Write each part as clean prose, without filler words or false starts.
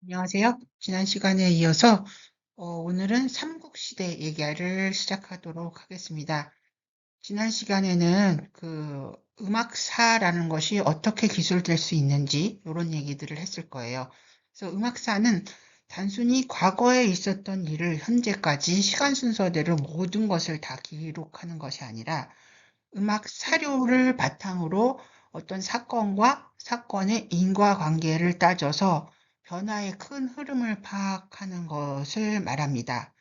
안녕하세요. 지난 시간에 이어서 오늘은 삼국시대 얘기를 시작하도록 하겠습니다. 지난 시간에는 그 음악사라는 것이 어떻게 기술될 수 있는지 이런 얘기들을 했을 거예요. 그래서 음악사는 단순히 과거에 있었던 일을 현재까지 시간 순서대로 모든 것을 다 기록하는 것이 아니라 음악 사료를 바탕으로 어떤 사건과 사건의 인과관계를 따져서 변화의 큰 흐름을 파악하는 것을 말합니다.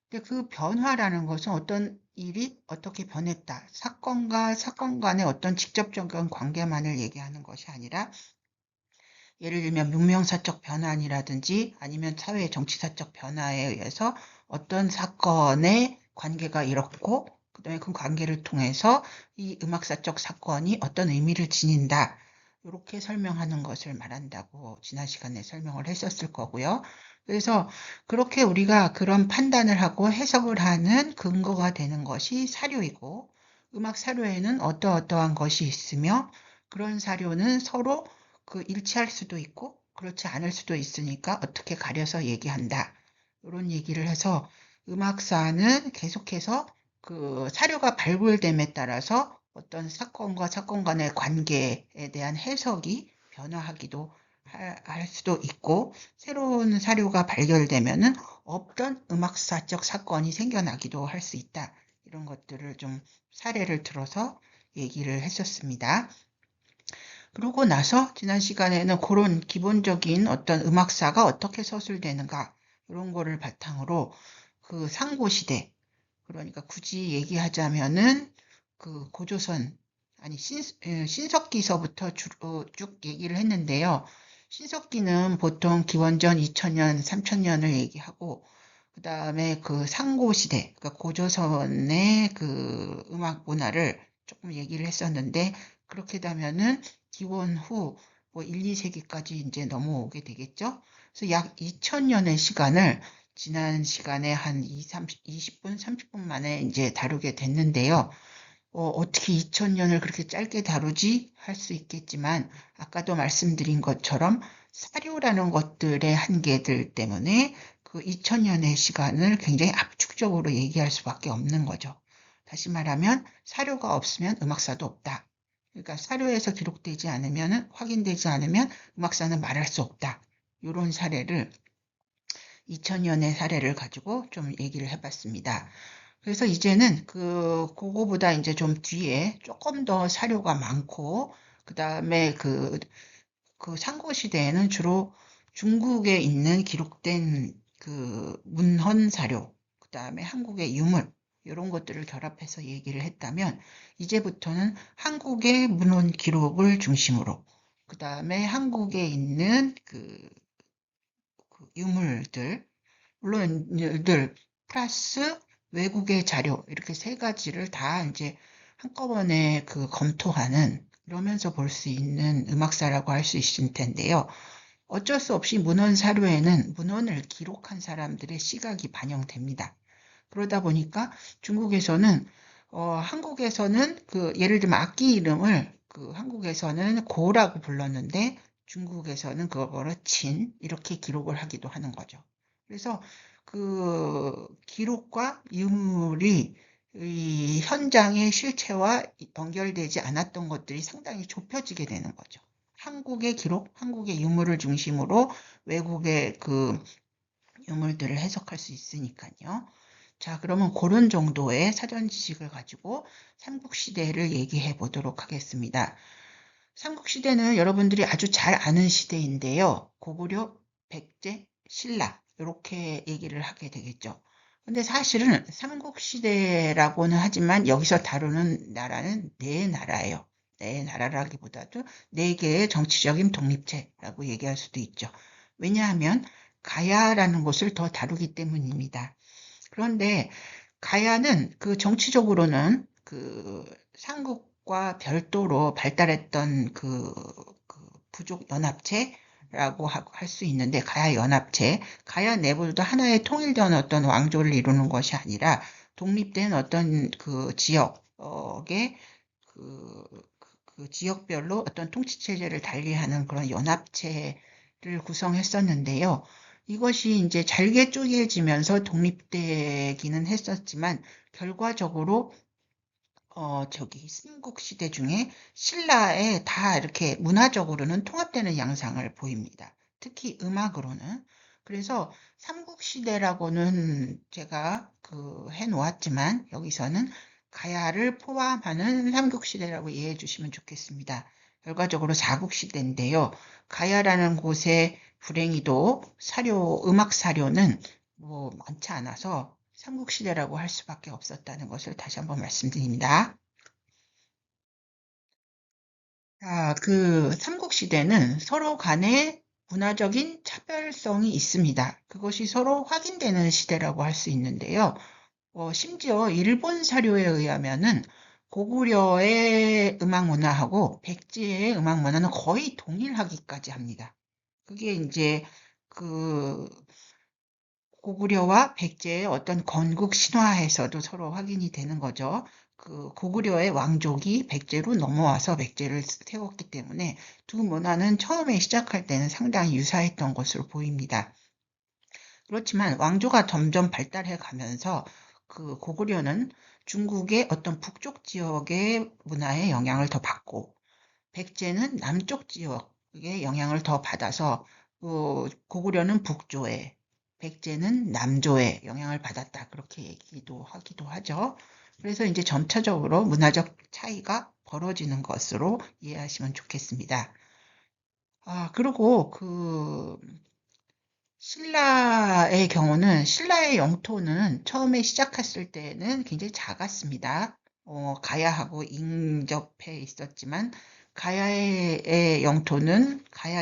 근데 그 변화라는 것은 어떤 일이 어떻게 변했다. 사건과 사건 간의 어떤 직접적인 관계만을 얘기하는 것이 아니라 예를 들면 문명사적 변환이라든지 아니면 사회 정치사적 변화에 의해서 어떤 사건의 관계가 이렇고 그다음에 그 관계를 통해서 이 음악사적 사건이 어떤 의미를 지닌다. 이렇게 설명하는 것을 말한다고 지난 시간에 설명을 했었을 거고요. 그래서 그렇게 우리가 그런 판단을 하고 해석을 하는 근거가 되는 것이 사료이고 음악 사료에는 어떠어떠한 것이 있으며 그런 사료는 서로 일치할 수도 있고 그렇지 않을 수도 있으니까 어떻게 가려서 얘기한다. 이런 얘기를 해서 음악사는 계속해서 그 사료가 발굴됨에 따라서 어떤 사건과 사건 간의 관계에 대한 해석이 변화하기도 할 수도 있고 새로운 사료가 발견되면은 없던 음악사적 사건이 생겨나기도 할 수 있다. 이런 것들을 좀 사례를 들어서 얘기를 했었습니다. 그러고 나서 지난 시간에는 그런 기본적인 어떤 음악사가 어떻게 서술되는가 이런 거를 바탕으로 그 상고시대 그러니까 굳이 얘기하자면은 그 고조선 아니 신석기서부터 쭉 얘기를 했는데요. 신석기는 보통 기원전 2000년, 3000년을 얘기하고 그 다음에 그 상고시대, 그러니까 고조선의 그 음악 문화를 조금 얘기를 했었는데 그렇게 되면은 기원 후 뭐 1, 2세기까지 이제 넘어오게 되겠죠. 그래서 약 2000년의 시간을 지난 시간에 한 20분, 30분 만에 이제 다루게 됐는데요. 어떻게 2000년을 그렇게 짧게 다루지? 할 수 있겠지만, 아까도 말씀드린 것처럼 사료라는 것들의 한계들 때문에 그 2000년의 시간을 굉장히 압축적으로 얘기할 수밖에 없는 거죠. 다시 말하면 사료가 없으면 음악사도 없다. 그러니까 사료에서 기록되지 않으면, 확인되지 않으면 음악사는 말할 수 없다. 이런 사례를 2000년의 사례를 가지고 좀 얘기를 해봤습니다. 그래서 이제는 그거보다 이제 좀 뒤에 조금 더 사료가 많고, 그 다음에 그 상고시대에는 주로 중국에 있는 기록된 그 문헌 사료, 그 다음에 한국의 유물, 이런 것들을 결합해서 얘기를 했다면, 이제부터는 한국의 문헌 기록을 중심으로, 그 다음에 한국에 있는 그 유물들, 물론 늘 플러스 외국의 자료 이렇게 세 가지를 다 이제 한꺼번에 검토하는 그러면서 볼 수 있는 음악사라고 할 수 있을 텐데요. 어쩔 수 없이 문헌 사료에는 문헌을 기록한 사람들의 시각이 반영됩니다. 그러다 보니까 중국에서는 한국에서는 예를 들면 악기 이름을 한국에서는 고라고 불렀는데 중국에서는 그거를 진 이렇게 기록을 하기도 하는 거죠. 그래서 그 기록과 유물이 이 현장의 실체와 연결되지 않았던 것들이 상당히 좁혀지게 되는 거죠. 한국의 기록, 한국의 유물을 중심으로 외국의 그 유물들을 해석할 수 있으니까요. 자, 그러면 그런 정도의 사전 지식을 가지고 삼국시대를 얘기해 보도록 하겠습니다. 삼국시대는 여러분들이 아주 잘 아는 시대인데요. 고구려, 백제, 신라 이렇게 얘기를 하게 되겠죠. 근데 사실은 삼국시대라고는 하지만 여기서 다루는 나라는 네 나라예요. 네 나라라기보다도 네 개의 정치적인 독립체라고 얘기할 수도 있죠. 왜냐하면 가야라는 곳을 더 다루기 때문입니다. 그런데 가야는 그 정치적으로는 그 삼국과 별도로 발달했던 그 부족 연합체라고 할 수 있는데 가야 연합체, 가야 내부도 하나의 통일된 어떤 왕조를 이루는 것이 아니라 독립된 어떤 그 지역의 그 지역별로 어떤 통치 체제를 달리하는 그런 연합체 구성했었는데요. 이것이 이제 잘게 쪼개지면서 독립되기는 했었지만 결과적으로 삼국시대 중에 신라에 다 이렇게 문화적으로는 통합되는 양상을 보입니다. 특히 음악으로는. 그래서 삼국시대라고는 제가 해놓았지만 여기서는 가야를 포함하는 삼국시대라고 이해해 주시면 좋겠습니다. 결과적으로 사국시대인데요. 가야라는 곳의 불행히도 음악 사료는 뭐 많지 않아서 삼국시대라고 할 수밖에 없었다는 것을 다시 한번 말씀드립니다. 자, 삼국시대는 서로 간에 문화적인 차별성이 있습니다. 그것이 서로 확인되는 시대라고 할 수 있는데요. 심지어 일본 사료에 의하면은 고구려의 음악 문화하고 백제의 음악 문화는 거의 동일하기까지 합니다. 그게 이제 그 고구려와 백제의 어떤 건국 신화에서도 서로 확인이 되는 거죠. 고구려의 왕족이 백제로 넘어와서 백제를 세웠기 때문에 두 문화는 처음에 시작할 때는 상당히 유사했던 것으로 보입니다. 그렇지만 왕조가 점점 발달해 가면서 고구려는 중국의 어떤 북쪽 지역의 문화에 영향을 더 받고 백제는 남쪽 지역의 영향을 더 받아서 고구려는 북조에, 백제는 남조에 영향을 받았다. 그렇게 얘기도 하기도 하죠. 그래서 이제 점차적으로 문화적 차이가 벌어지는 것으로 이해하시면 좋겠습니다. 그리고 신라의 영토는 처음에 시작했을 때는 굉장히 작았습니다. 가야하고 인접해 있었지만, 가야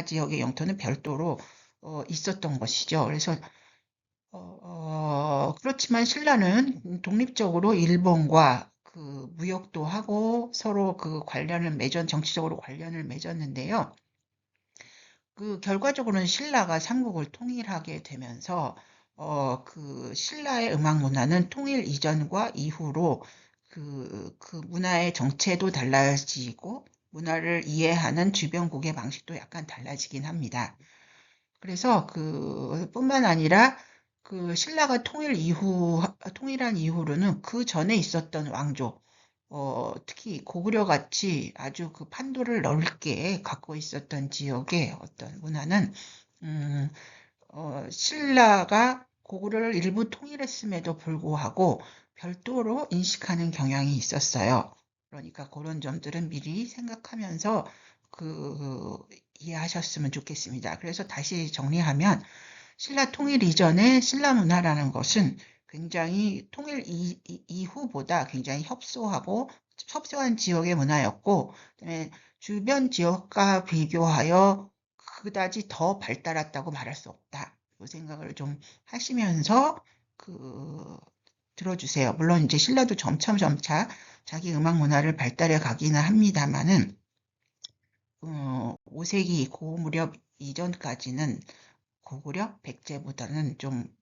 지역의 영토는 별도로 있었던 것이죠. 그래서, 그렇지만 신라는 독립적으로 일본과 무역도 하고 서로 정치적으로 관련을 맺었는데요. 결과적으로는 신라가 삼국을 통일하게 되면서 신라의 음악 문화는 통일 이전과 이후로 문화의 정체도 달라지고 문화를 이해하는 주변국의 방식도 약간 달라지긴 합니다. 그래서 뿐만 아니라 신라가 통일한 이후로는 그 전에 있었던 왕조, 특히 고구려 같이 아주 판도를 넓게 갖고 있었던 지역의 어떤 문화는, 음, 신라가 고구려를 일부 통일했음에도 불구하고 별도로 인식하는 경향이 있었어요. 그러니까 그런 점들은 미리 생각하면서 이해하셨으면 좋겠습니다. 그래서 다시 정리하면 신라 통일 이전의 신라 문화라는 것은 굉장히 이후보다 굉장히 협소한 지역의 문화였고, 그다음에 주변 지역과 비교하여 그다지 더 발달했다고 말할 수 없다. 그 생각을 좀 하시면서 들어주세요. 물론 이제 신라도 점차 자기 음악 문화를 발달해 가기는 합니다만은 5세기 고무렵 이전까지는 고구려, 백제보다는 좀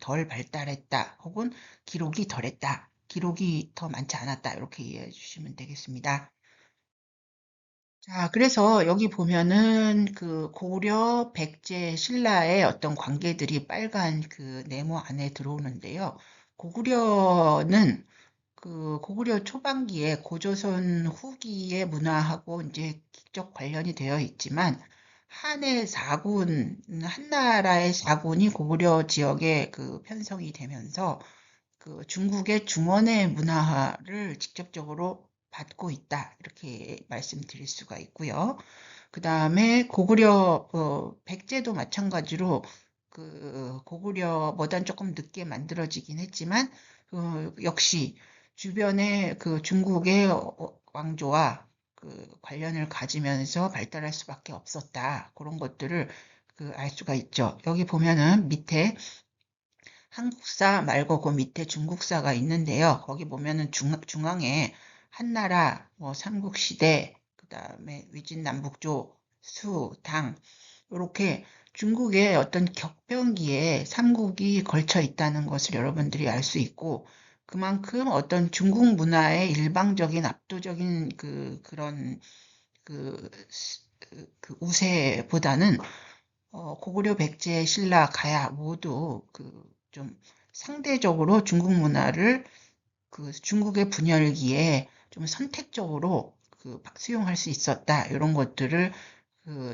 덜 발달했다 혹은 기록이 덜했다. 기록이 더 많지 않았다. 이렇게 이해해 주시면 되겠습니다. 자, 그래서 여기 보면은 고구려, 백제, 신라의 어떤 관계들이 빨간 네모 안에 들어오는데요. 고구려는 고구려 초반기에 고조선 후기의 문화하고 이제 직접 관련이 되어 있지만 한나라의 사군이 고구려 지역에 편성이 되면서 중국의 중원의 문화를 직접적으로 받고 있다. 이렇게 말씀드릴 수가 있고요. 그 다음에 백제도 마찬가지로 고구려보단 조금 늦게 만들어지긴 했지만, 역시 주변에 중국의 왕조와 관련을 가지면서 발달할 수밖에 없었다. 그런 것들을 알 수가 있죠. 여기 보면은 밑에 한국사 말고 그 밑에 중국사가 있는데요. 거기 보면은 중앙에 한나라, 삼국시대, 그 다음에 위진남북조, 수, 당, 이렇게 중국의 어떤 격변기에 삼국이 걸쳐 있다는 것을 여러분들이 알 수 있고, 그만큼 어떤 중국 문화의 일방적인 압도적인 그런 우세보다는 고구려, 백제, 신라, 가야 모두 좀 상대적으로 중국 문화를 중국의 분열기에 좀 선택적으로 수용할 수 있었다. 이런 것들을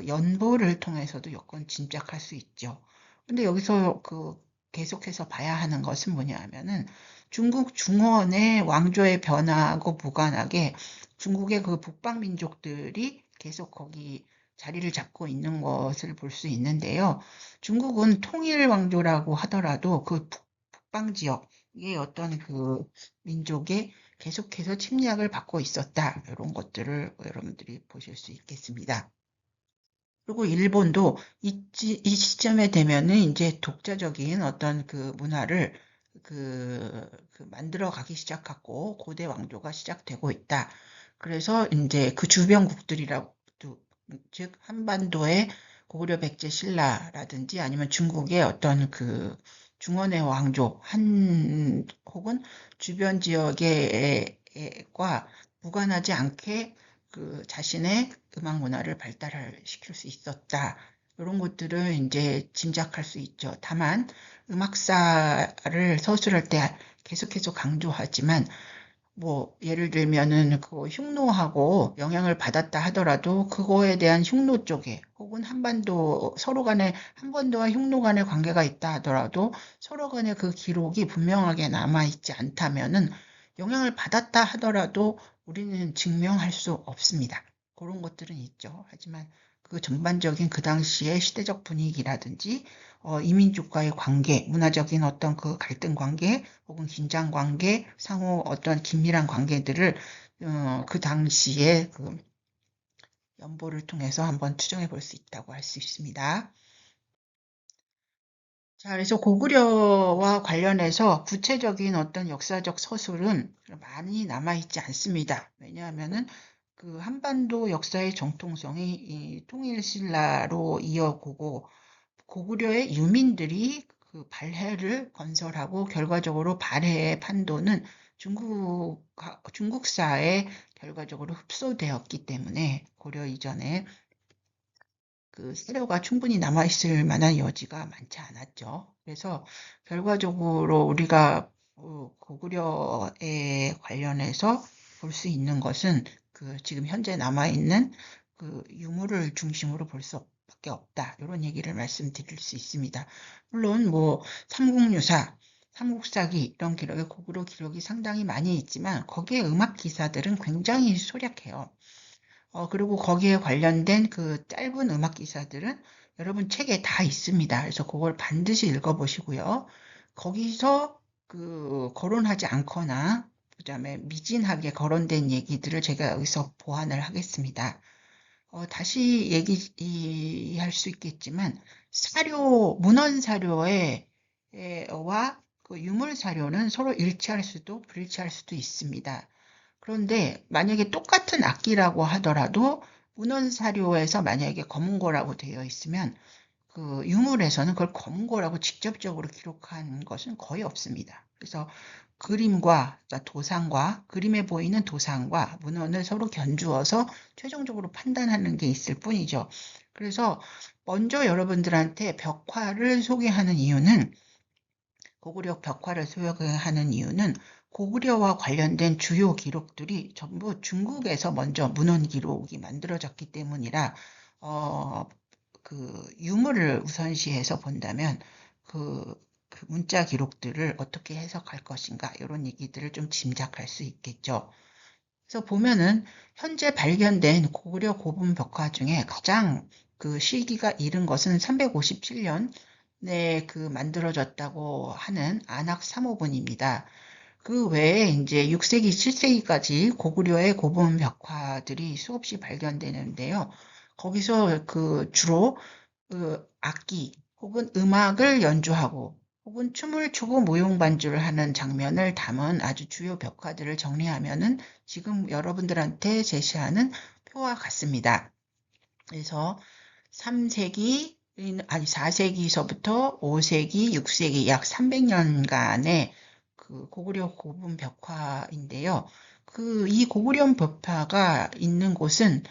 연보를 통해서도 여건 짐작할 수 있죠. 근데 여기서 계속해서 봐야 하는 것은 뭐냐 하면은 중국 중원의 왕조의 변화하고 무관하게 중국의 북방 민족들이 계속 거기 자리를 잡고 있는 것을 볼 수 있는데요. 중국은 통일 왕조라고 하더라도 북방 지역의 어떤 민족에 계속해서 침략을 받고 있었다. 이런 것들을 여러분들이 보실 수 있겠습니다. 그리고 일본도 이 시점에 되면은 이제 독자적인 어떤 문화를 만들어 가기 시작하고 고대 왕조가 시작되고 있다. 그래서 이제 주변국들이라고, 즉 한반도의 고구려 백제 신라라든지 아니면 중국의 어떤 중원의 왕조 혹은 주변 지역과 무관하지 않게 자신의 음악 문화를 발달시킬 수 있었다. 이런 것들을 이제 짐작할 수 있죠. 다만 음악사를 서술할 때 계속해서 강조하지만 예를 들면은 흉노하고 영향을 받았다 하더라도 그거에 대한 흉노 쪽에 혹은 한반도와 흉노 간의 관계가 있다 하더라도 서로 간의 그 기록이 분명하게 남아있지 않다면은 영향을 받았다 하더라도 우리는 증명할 수 없습니다. 그런 것들은 있죠. 하지만 전반적인 그 당시의 시대적 분위기라든지 이민족과의 관계, 문화적인 어떤 갈등 관계 혹은 긴장 관계, 상호 어떤 긴밀한 관계들을 그 당시에 연보를 통해서 한번 추정해 볼 수 있다고 할 수 있습니다. 자, 그래서 고구려와 관련해서 구체적인 어떤 역사적 서술은 많이 남아있지 않습니다. 왜냐하면은 한반도 역사의 정통성이 이 통일신라로 이어오고 고구려의 유민들이 발해를 건설하고 결과적으로 발해의 판도는 중국사에 결과적으로 흡수되었기 때문에 고려 이전에 사료가 충분히 남아있을 만한 여지가 많지 않았죠. 그래서 결과적으로 우리가 고구려에 관련해서 볼 수 있는 것은 지금 현재 남아있는 유물을 중심으로 볼 수밖에 없다. 이런 얘기를 말씀드릴 수 있습니다. 물론 삼국유사, 삼국사기 이런 기록에 고구려 기록이 상당히 많이 있지만 거기에 음악 기사들은 굉장히 소략해요. 그리고 거기에 관련된 짧은 음악 기사들은 여러분 책에 다 있습니다. 그래서 그걸 반드시 읽어보시고요. 거기서 거론하지 않거나 그다음에 미진하게 거론된 얘기들을 제가 여기서 보완을 하겠습니다. 다시 얘기할 수 있겠지만 문헌 사료와 유물 사료는 서로 일치할 수도 불일치할 수도 있습니다. 그런데 만약에 똑같은 악기라고 하더라도 문헌 사료에서 만약에 검은고라고 되어 있으면 유물에서는 그걸 검은고라고 직접적으로 기록한 것은 거의 없습니다. 그래서 그림에 보이는 도상과 문헌을 서로 견주어서 최종적으로 판단하는 게 있을 뿐이죠. 그래서 먼저 여러분들한테 고구려 벽화를 소개하는 이유는 고구려와 관련된 주요 기록들이 전부 중국에서 먼저 문헌 기록이 만들어졌기 때문이라 유물을 우선시해서 본다면 문자 기록들을 어떻게 해석할 것인가 이런 얘기들을 좀 짐작할 수 있겠죠. 그래서 보면은 현재 발견된 고구려 고분 벽화 중에 가장 시기가 이른 것은 357년에 만들어졌다고 하는 안악 3호분입니다. 그 외에 이제 6세기, 7세기까지 고구려의 고분 벽화들이 수없이 발견되는데요. 거기서 주로 악기 혹은 음악을 연주하고 혹은 춤을 추고 무용 반주를 하는 장면을 담은 아주 주요 벽화들을 정리하면은 지금 여러분들한테 제시하는 표와 같습니다. 그래서 4세기서부터 5세기, 6세기 약 300년간의 고구려 고분 벽화인데요. 이 고구려 벽화가 있는 곳은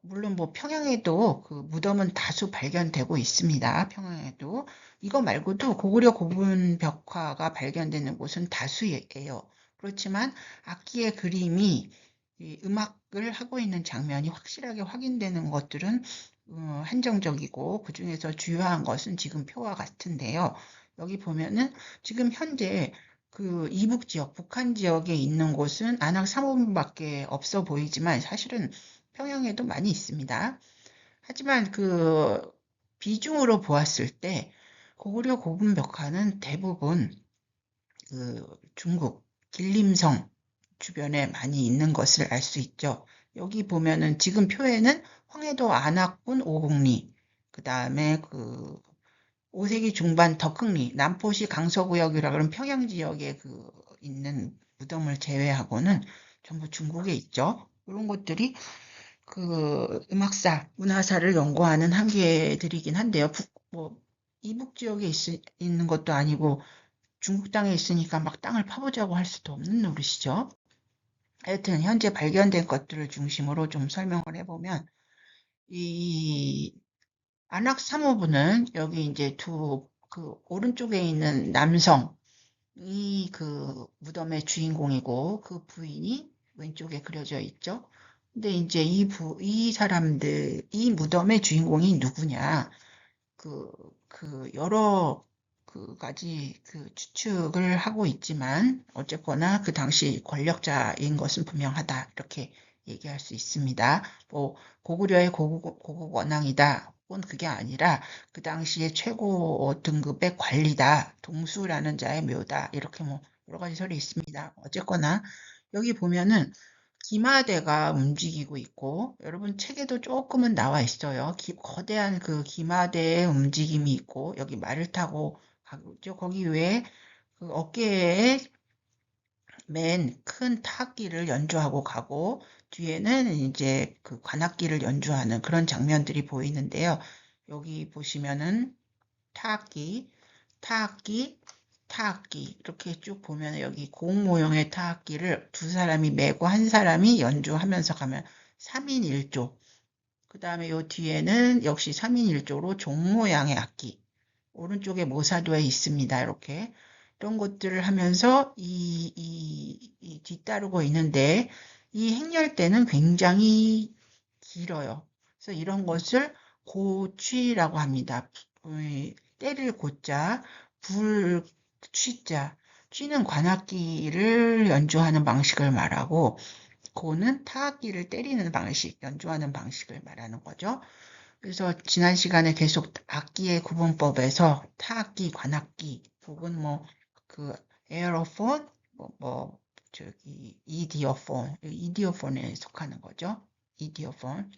물론 뭐 평양에도 그 무덤은 다수 발견되고 있습니다. 평양에도. 이거 말고도 고구려 고분 벽화가 발견되는 곳은 다수예요. 그렇지만 악기의 그림이 이 음악을 하고 있는 장면이 확실하게 확인되는 것들은 한정적이고 그중에서 주요한 것은 지금 표와 같은데요. 여기 보면은 지금 현재 그 이북 지역, 북한 지역에 있는 곳은 안악 3호분밖에 없어 보이지만 사실은 평양에도 많이 있습니다. 하지만 그 비중으로 보았을 때 고구려 고분 벽화는 대부분 그 중국 길림성 주변에 많이 있는 것을 알 수 있죠. 여기 보면은 지금 표에는 황해도 안악군 오곡리, 그 다음에 그 5세기 중반 덕흥리, 남포시 강서구역이라 그러면 평양 지역에 그 있는 무덤을 제외하고는 전부 중국에 있죠. 이런 것들이 그 음악사, 문화사를 연구하는 한계들이긴 한데요. 뭐 이북 지역에 있는 것도 아니고 중국 땅에 있으니까 막 땅을 파보자고 할 수도 없는 노릇이죠. 하여튼 현재 발견된 것들을 중심으로 좀 설명을 해보면 이 안악 3호부는 여기 이제 그 오른쪽에 있는 남성이 그 무덤의 주인공이고 그 부인이 왼쪽에 그려져 있죠. 근데 이제 이 사람들, 이 무덤의 주인공이 누구냐? 그, 여러 그 가지 그 추측을 하고 있지만 어쨌거나 그 당시 권력자인 것은 분명하다. 이렇게 얘기할 수 있습니다. 뭐 고구려의 고국 원앙이다. 혹은 그게 아니라 그 당시의 최고 등급의 관리다. 동수라는 자의 묘다. 이렇게 뭐 여러 가지 설이 있습니다. 어쨌거나 여기 보면은 기마대가 움직이고 있고, 여러분 책에도 조금은 나와 있어요. 거대한 그 기마대의 움직임이 있고, 여기 말을 타고 가고 있죠. 거기 위에 그 어깨에 맨 큰 타악기를 연주하고 가고, 뒤에는 이제 그 관악기를 연주하는 그런 장면들이 보이는데요. 여기 보시면은 타악기, 타악기, 타악기 이렇게 쭉 보면 여기 공 모형의 타악기를 두 사람이 메고 한 사람이 연주하면서 가면 3인 1조. 그 다음에 요 뒤에는 역시 3인 1조로 종 모양의 악기. 오른쪽에 모사도에 있습니다. 이렇게. 이런 것들을 하면서 이 뒤따르고 있는데 이 행렬대는 굉장히 길어요. 그래서 이런 것을 고취라고 합니다. 때를 고자, 불 취자. 취는 관악기를 연주하는 방식을 말하고 고는 타악기를 때리는 방식, 연주하는 방식을 말하는 거죠. 그래서 지난 시간에 계속 악기의 구분법에서 타악기, 관악기, 혹은 뭐 그 에어로폰, 저기 이디오폰에 속하는 거죠. 이디오폰.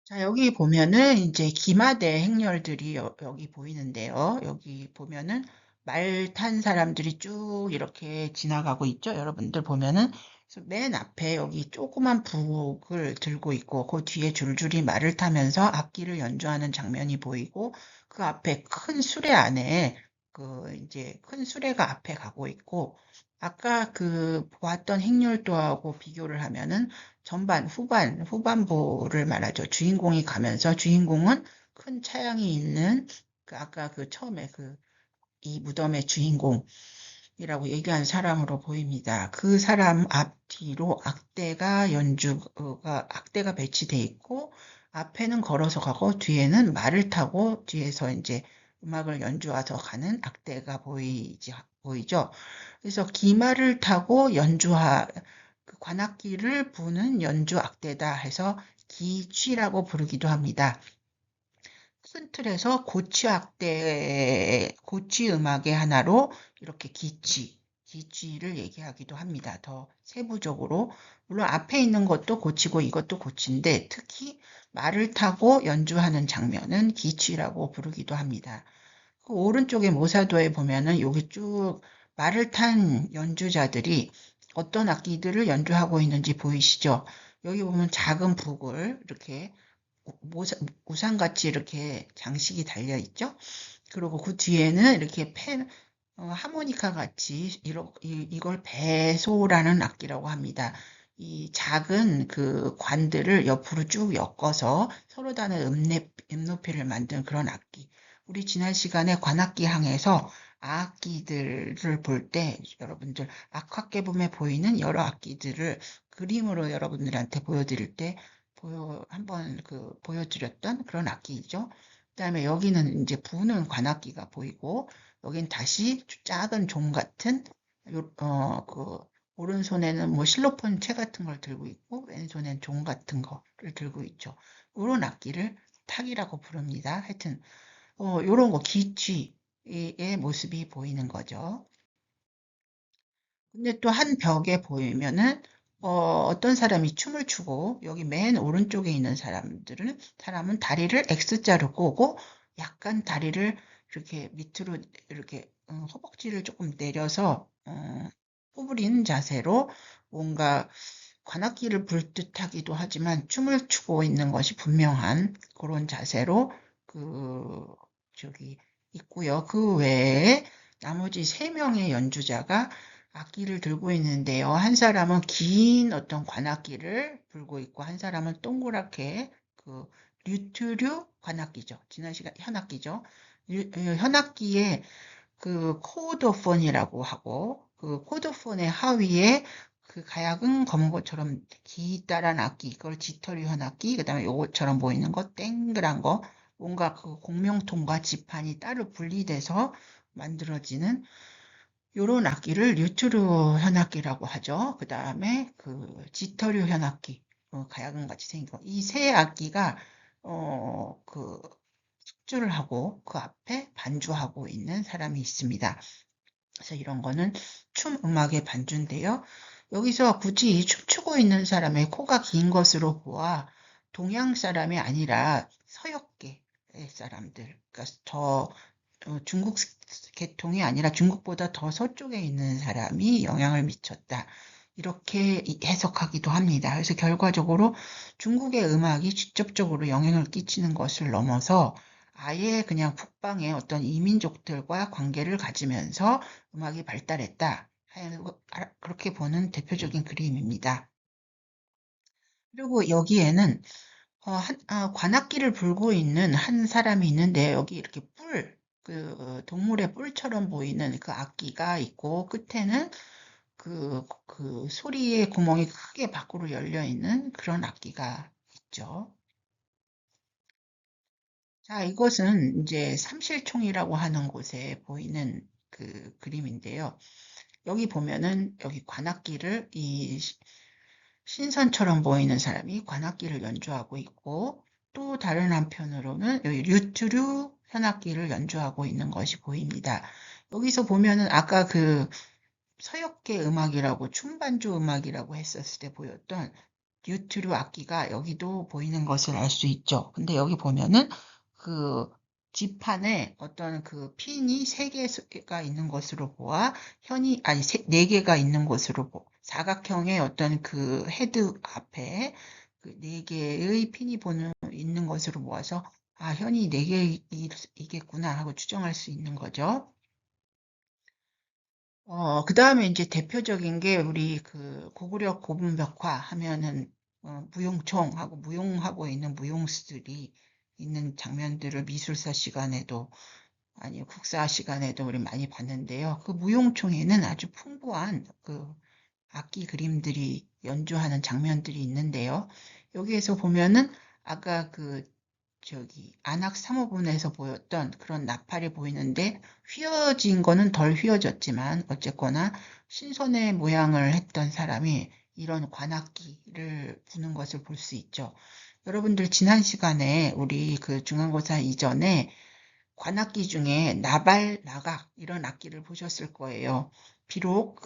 자, 여기 보면은 이제 기마대 행렬들이 여기 보이는데요. 여기 보면은 말 탄 사람들이 쭉 이렇게 지나가고 있죠. 여러분들 보면은 그래서 맨 앞에 여기 조그만 북을 들고 있고 그 뒤에 줄줄이 말을 타면서 악기를 연주하는 장면이 보이고 그 앞에 큰 수레 안에 그 이제 큰 수레가 앞에 가고 있고 아까 그 보았던 행렬도하고 비교를 하면은 전반, 후반부를 말하죠. 주인공이 가면서 주인공은 큰 차량이 있는 그 아까 그 처음에 그 이 무덤의 주인공이라고 얘기한 사람으로 보입니다. 그 사람 앞뒤로 악대가 배치돼 있고 앞에는 걸어서 가고 뒤에는 말을 타고 뒤에서 이제 음악을 연주해서 가는 악대가 보이죠. 그래서 기마를 타고 그 관악기를 부는 연주 악대다 해서 기취라고 부르기도 합니다. 큰 틀에서 고취 음악의 하나로 이렇게 기취를 얘기하기도 합니다. 더 세부적으로. 물론 앞에 있는 것도 고치고 이것도 고치인데 특히 말을 타고 연주하는 장면은 기취라고 부르기도 합니다. 그 오른쪽에 모사도에 보면은 여기 쭉 말을 탄 연주자들이 어떤 악기들을 연주하고 있는지 보이시죠? 여기 보면 작은 북을 이렇게 우산같이 이렇게 장식이 달려 있죠? 그리고 그 뒤에는 이렇게 하모니카 같이 이걸 배소라는 악기라고 합니다. 이 작은 그 관들을 옆으로 쭉 엮어서 서로 다른 음높이를 만든 그런 악기. 우리 지난 시간에 관악기 항에서 악기들을 볼 때 여러분들 악화개붐에 보이는 여러 악기들을 그림으로 여러분들한테 보여드릴 때 한번 보여드렸던 그런 악기이죠. 그다음에 여기는 이제 부는 관악기가 보이고 여긴 다시 작은 종 같은 오른손에는 뭐 실로폰 채 같은 걸 들고 있고 왼손엔 종 같은 거를 들고 있죠. 이런 악기를 탁이라고 부릅니다. 하여튼 요런 거 기취의 모습이 보이는 거죠. 근데 또 한 벽에 보이면은 어떤 사람이 춤을 추고 여기 맨 오른쪽에 있는 사람은 다리를 X자로 꼬고 약간 다리를 이렇게 밑으로 이렇게 허벅지를 조금 내려서 구부린 자세로 뭔가 관악기를 불 듯하기도 하지만 춤을 추고 있는 것이 분명한 그런 자세로 그 저기 있고요. 그 외에 나머지 세 명의 연주자가 악기를 들고 있는데요. 한 사람은 긴 어떤 관악기를 불고 있고 한 사람은 동그랗게 그 류트류 관악기죠. 지난 시간 현악기죠. 현악기에 그 코드폰이라고 하고 그 코드폰의 하위에 그 가야금 검은 것처럼 기다란 악기, 그걸 지터류 현악기, 그다음에 요것처럼 보이는 거 땡그란 거, 뭔가 그 공명통과 지판이 따로 분리돼서 만들어지는 요런 악기를 뉴트루 현악기라고 하죠. 그 다음에 그 지터류 현악기, 가야금 같이 생긴 거. 이 세 악기가 숙주를 하고 그 앞에 반주하고 있는 사람이 있습니다. 그래서 이런 거는 춤 음악의 반주인데요. 여기서 굳이 춤추고 있는 사람의 코가 긴 것으로 보아 동양 사람이 아니라 서역계 사람들, 그러니까 중국 계통이 아니라 중국보다 더 서쪽에 있는 사람이 영향을 미쳤다. 이렇게 해석하기도 합니다. 그래서 결과적으로 중국의 음악이 직접적으로 영향을 끼치는 것을 넘어서 아예 그냥 북방의 어떤 이민족들과 관계를 가지면서 음악이 발달했다. 그렇게 보는 대표적인 그림입니다. 그리고 여기에는 관악기를 불고 있는 한 사람이 있는데 여기 이렇게 동물의 뿔처럼 보이는 그 악기가 있고 끝에는 그 소리의 구멍이 크게 밖으로 열려 있는 그런 악기가 있죠. 자, 이것은 이제 삼실총이라고 하는 곳에 보이는 그 그림인데요. 여기 보면은 여기 관악기를 신선처럼 보이는 사람이 관악기를 연주하고 있고 또 다른 한편으로는 여기 류트류 현악기를 연주하고 있는 것이 보입니다. 여기서 보면은 아까 그 서역계 음악이라고 춤반주 음악이라고 했었을 때 보였던 류트류 악기가 여기도 보이는 것을 알 수 있죠. 근데 여기 보면은 그 지판에 어떤 그 핀이 세 개가 있는 것으로 보아 네 개가 있는 것으로 사각형의 어떤 그 헤드 앞에 그 네 개의 핀이 있는 것으로 보아서 현이 네 개이겠구나 하고 추정할 수 있는 거죠. 그 다음에 이제 대표적인 게 우리 그 고구려 고분벽화 하면은 무용총하고 무용하고 있는 무용수들이 있는 장면들을 미술사 시간에도 아니 국사 시간에도 우리 많이 봤는데요. 그 무용총에는 아주 풍부한 그 악기 그림들이 연주하는 장면들이 있는데요. 여기에서 보면은 아까 안악 3호분에서 보였던 그런 나팔이 보이는데 휘어진 거는 덜 휘어졌지만 어쨌거나 신선의 모양을 했던 사람이 이런 관악기를 부는 것을 볼 수 있죠. 여러분들 지난 시간에 우리 그 중간고사 이전에 관악기 중에 나발, 나각 이런 악기를 보셨을 거예요. 비록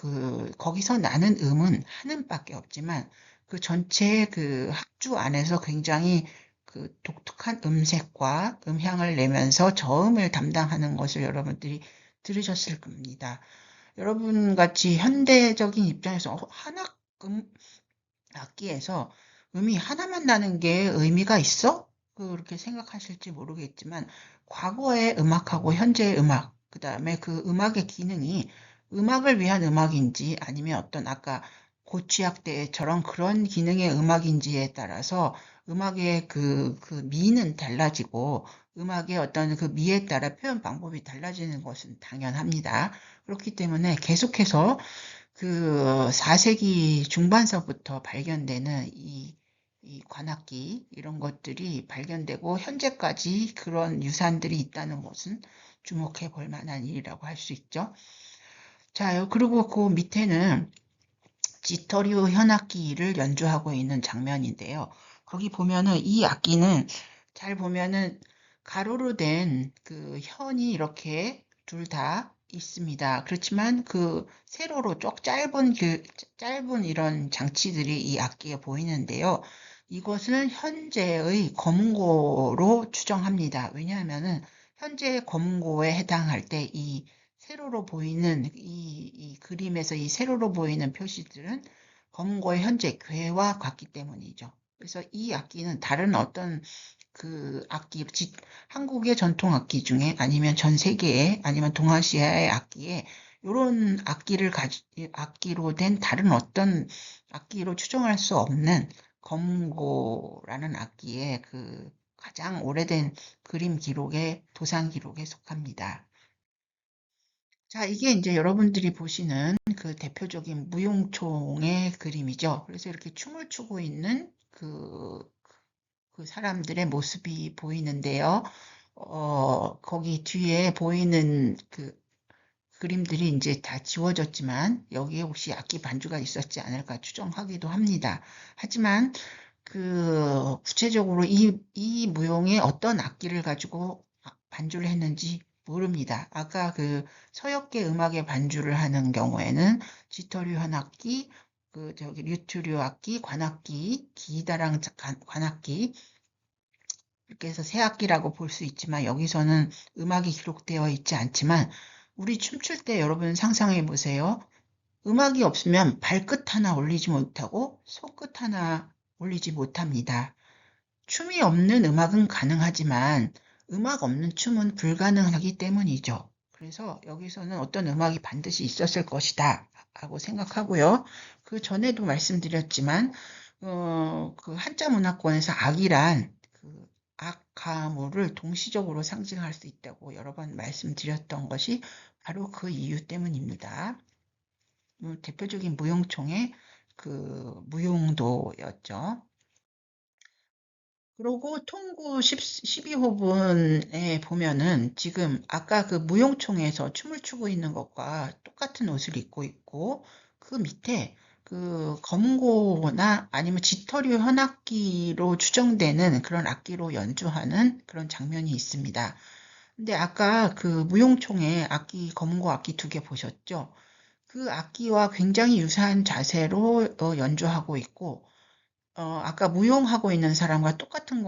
거기서 나는 음은 한 음밖에 없지만 그 전체 그 합주 안에서 굉장히 그 독특한 음색과 음향을 내면서 저음을 담당하는 것을 여러분들이 들으셨을 겁니다. 여러분 같이 현대적인 입장에서 악기에서 음이 하나만 나는 게 의미가 있어? 그렇게 생각하실지 모르겠지만 과거의 음악하고 현재의 음악, 그 다음에 그 음악의 기능이 음악을 위한 음악인지 아니면 어떤 아까 고취약대처럼 그런 기능의 음악인지에 따라서 음악의 그 미는 달라지고 음악의 어떤 그 미에 따라 표현 방법이 달라지는 것은 당연합니다. 그렇기 때문에 계속해서 그 4세기 중반서부터 발견되는 이 관악기 이런 것들이 발견되고 현재까지 그런 유산들이 있다는 것은 주목해 볼 만한 일이라고 할 수 있죠. 자, 그리고 그 밑에는 지터류 현악기를 연주하고 있는 장면인데요. 거기 보면은 이 악기는 잘 보면은 가로로 된 그 현이 이렇게 둘 다 있습니다. 그렇지만 그 세로로 쪽 짧은 이런 장치들이 이 악기에 보이는데요. 이것은 현재의 검은고로 추정합니다. 왜냐하면은 현재의 검은고에 해당할 때 이 세로로 보이는 이 그림에서 이 세로로 보이는 표시들은 검은고의 현재 괴와 같기 때문이죠. 그래서 이 악기는 다른 어떤 그 악기, 한국의 전통 악기 중에 아니면 전 세계에 아니면 동아시아의 악기에 이런 악기로 된 다른 어떤 악기로 추정할 수 없는 검은고라는 악기의 그 가장 오래된 그림 기록의 도상 기록에 속합니다. 자, 이게 이제 여러분들이 보시는 그 대표적인 무용총의 그림이죠. 그래서 이렇게 춤을 추고 있는 그 사람들의 모습이 보이는데요. 거기 뒤에 보이는 그 그림들이 이제 다 지워졌지만 여기에 혹시 악기 반주가 있었지 않을까 추정하기도 합니다. 하지만 구체적으로 이 무용에 어떤 악기를 가지고 반주를 했는지 모릅니다. 아까 그 서역계 음악에 반주를 하는 경우에는 지터류 현악기, 류투류 악기, 관악기, 기다랑 관악기, 이렇게 해서 새 악기라고 볼 수 있지만 여기서는 음악이 기록되어 있지 않지만 우리 춤출 때 여러분 상상해 보세요. 음악이 없으면 발끝 하나 올리지 못하고 손끝 하나 올리지 못합니다. 춤이 없는 음악은 가능하지만 음악 없는 춤은 불가능하기 때문이죠. 그래서 여기서는 어떤 음악이 반드시 있었을 것이다 하고 생각하고요. 그 전에도 말씀드렸지만 그 한자 문화권에서 악이란 그 악가무를 동시적으로 상징할 수 있다고 여러 번 말씀드렸던 것이 바로 그 이유 때문입니다. 대표적인 무용총의 그 무용도였죠. 그리고 통구 12호분에 보면은 지금 아까 그 무용총에서 춤을 추고 있는 것과 똑같은 옷을 입고 있고 그 밑에 그 검은고나 아니면 지터류 현악기로 추정되는 그런 악기로 연주하는 그런 장면이 있습니다. 근데 아까 그 무용총의 악기, 검은고 악기 2개 보셨죠? 그 악기와 굉장히 유사한 자세로 연주하고 있고 아까 무용하고 있는 사람과 똑같은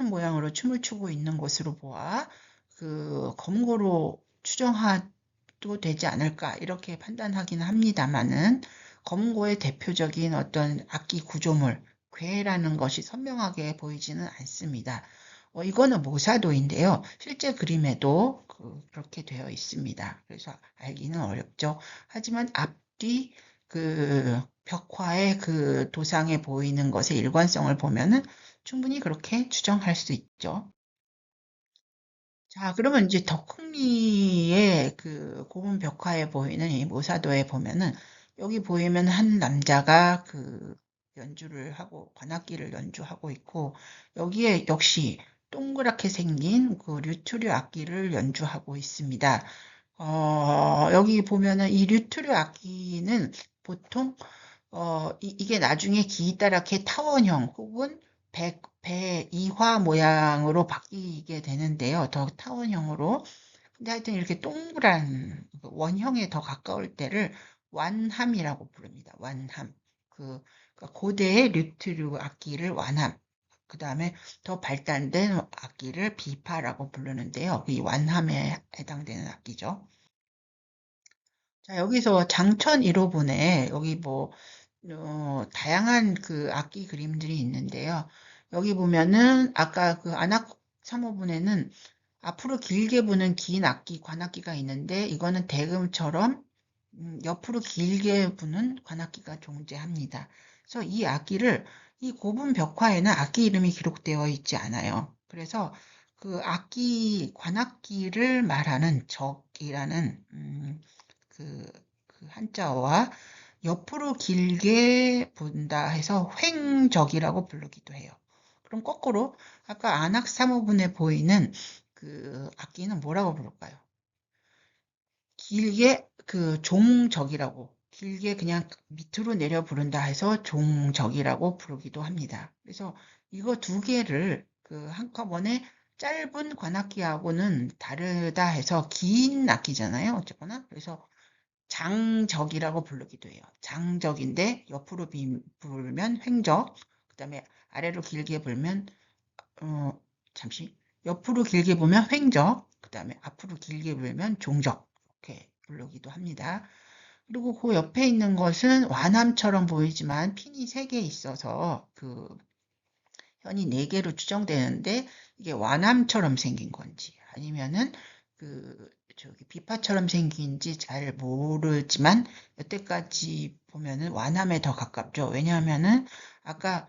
모양으로 춤을 추고 있는 것으로 보아, 그, 검거로 추정해도 되지 않을까, 이렇게 판단하기는 합니다만은, 검거의 대표적인 어떤 악기 구조물, 괴라는 것이 선명하게 보이지는 않습니다. 이거는 모사도인데요. 실제 그림에도 그렇게 되어 있습니다. 그래서 알기는 어렵죠. 하지만 앞뒤 그 벽화의 그 도상에 보이는 것의 일관성을 보면은 충분히 그렇게 추정할 수 있죠. 자, 그러면 이제 덕흥리의 그 고분 벽화에 보이는 이 모사도에 보면은 여기 보이면 한 남자가 그 연주를 하고 관악기를 연주하고 있고 여기에 역시 동그랗게 생긴 그 류투류 악기를 연주하고 있습니다. 여기 보면은 이 류투류 악기는 보통 이게 나중에 기이따랗게 타원형 혹은 배 이화 모양으로 바뀌게 되는데요. 더 타원형으로. 근데 하여튼 이렇게 동그란 원형에 더 가까울 때를 완함이라고 부릅니다. 완함. 그러니까 고대의 류트류 악기를 완함. 그 다음에 더 발달된 악기를 비파라고 부르는데요. 이 완함에 해당되는 악기죠. 자, 여기서 장천 1호분에 여기 뭐 다양한 그 악기 그림들이 있는데요. 여기 보면은 아까 그 안악 3호분에는 앞으로 길게 부는 긴 악기, 관악기가 있는데 이거는 대금처럼 옆으로 길게 부는 관악기가 존재합니다. 그래서 이 악기를 이 고분 벽화에는 악기 이름이 기록되어 있지 않아요. 그래서 그 악기 관악기를 말하는 적이라는 그 한자어와 옆으로 길게 분다 해서 횡적이라고 부르기도 해요. 그럼 거꾸로 아까 안악삼호분에 보이는 그 악기는 뭐라고 부를까요? 길게 그 종적이라고 길게 그냥 밑으로 내려 부른다 해서 종적이라고 부르기도 합니다. 그래서 이거 두 개를 그 한꺼번에 짧은 관악기하고는 다르다 해서 긴 악기잖아요. 어쨌거나. 그래서 장적이라고 부르기도 해요. 장적인데 옆으로 불면 횡적, 그다음에 아래로 길게 불면 어, 잠시. 옆으로 길게 보면 횡적, 그 다음에 앞으로 길게 불면 종적, 이렇게 부르기도 합니다. 그리고 그 옆에 있는 것은 완함처럼 보이지만 핀이 3개 있어서 그 현이 4개로 추정되는데 이게 완함처럼 생긴 건지 아니면은 그 저기 비파처럼 생긴지 잘 모르지만 여태까지 보면은 완함에 더 가깝죠. 왜냐하면은 아까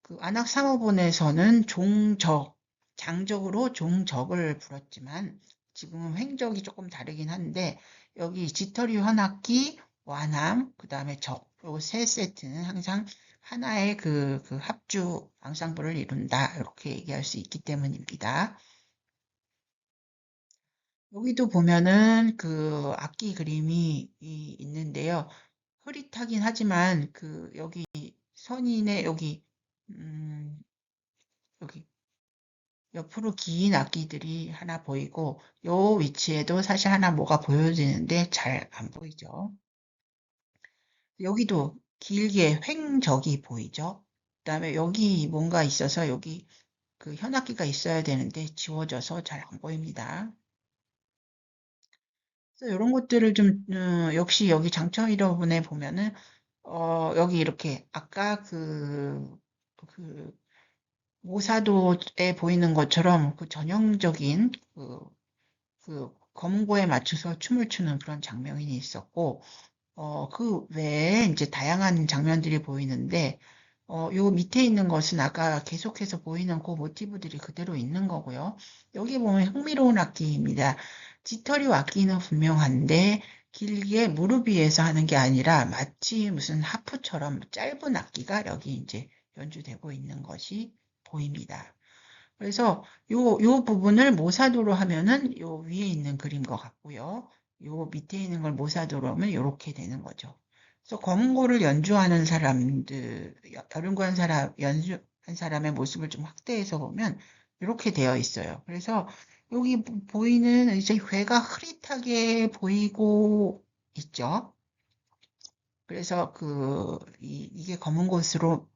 그 안악삼호본에서는 종적, 장적으로 종적을 불었지만 지금은 횡적이 조금 다르긴 한데 여기 지터류 현악기, 완함, 그 다음에 적, 요 세 세트는 항상 하나의 그 합주 앙상블을 이룬다 이렇게 얘기할 수 있기 때문입니다. 여기도 보면은 그 악기 그림이 있는데요. 흐릿하긴 하지만 그 여기 선인의 음, 여기 옆으로 긴 악기들이 하나 보이고 요 위치에도 사실 하나 뭐가 보여지는데 잘 안 보이죠. 여기도 길게 횡적이 보이죠. 그다음에 여기 뭔가 있어서 여기 그 현악기가 있어야 되는데 지워져서 잘 안 보입니다. 그래서 이런 것들을 좀 역시 여기 장청이러분에 보면은 여기 이렇게 아까 그 모사도에 보이는 것처럼 그 전형적인 그 검은고에 맞춰서 춤을 추는 그런 장면이 있었고, 그 외에 이제 다양한 장면들이 보이는데, 요 밑에 있는 것은 아까 계속해서 보이는 그 모티브들이 그대로 있는 거고요. 여기 보면 흥미로운 악기입니다. 지터리 악기는 분명한데, 길게 무릎 위에서 하는 게 아니라 마치 무슨 하프처럼 짧은 악기가 여기 이제 연주되고 있는 것이 보입니다. 그래서 요 부분을 모사도로 하면은 요 위에 있는 그림과 같고요. 요 밑에 있는 걸 모사도로 하면 이렇게 되는 거죠. 그래서 검은고를 연주하는 사람들, 여름관 사람, 연주한 사람의 모습을 좀 확대해서 보면 이렇게 되어 있어요. 그래서 여기 보이는 이제 괴가 흐릿하게 보이고 있죠. 그래서 이게 검은 곳으로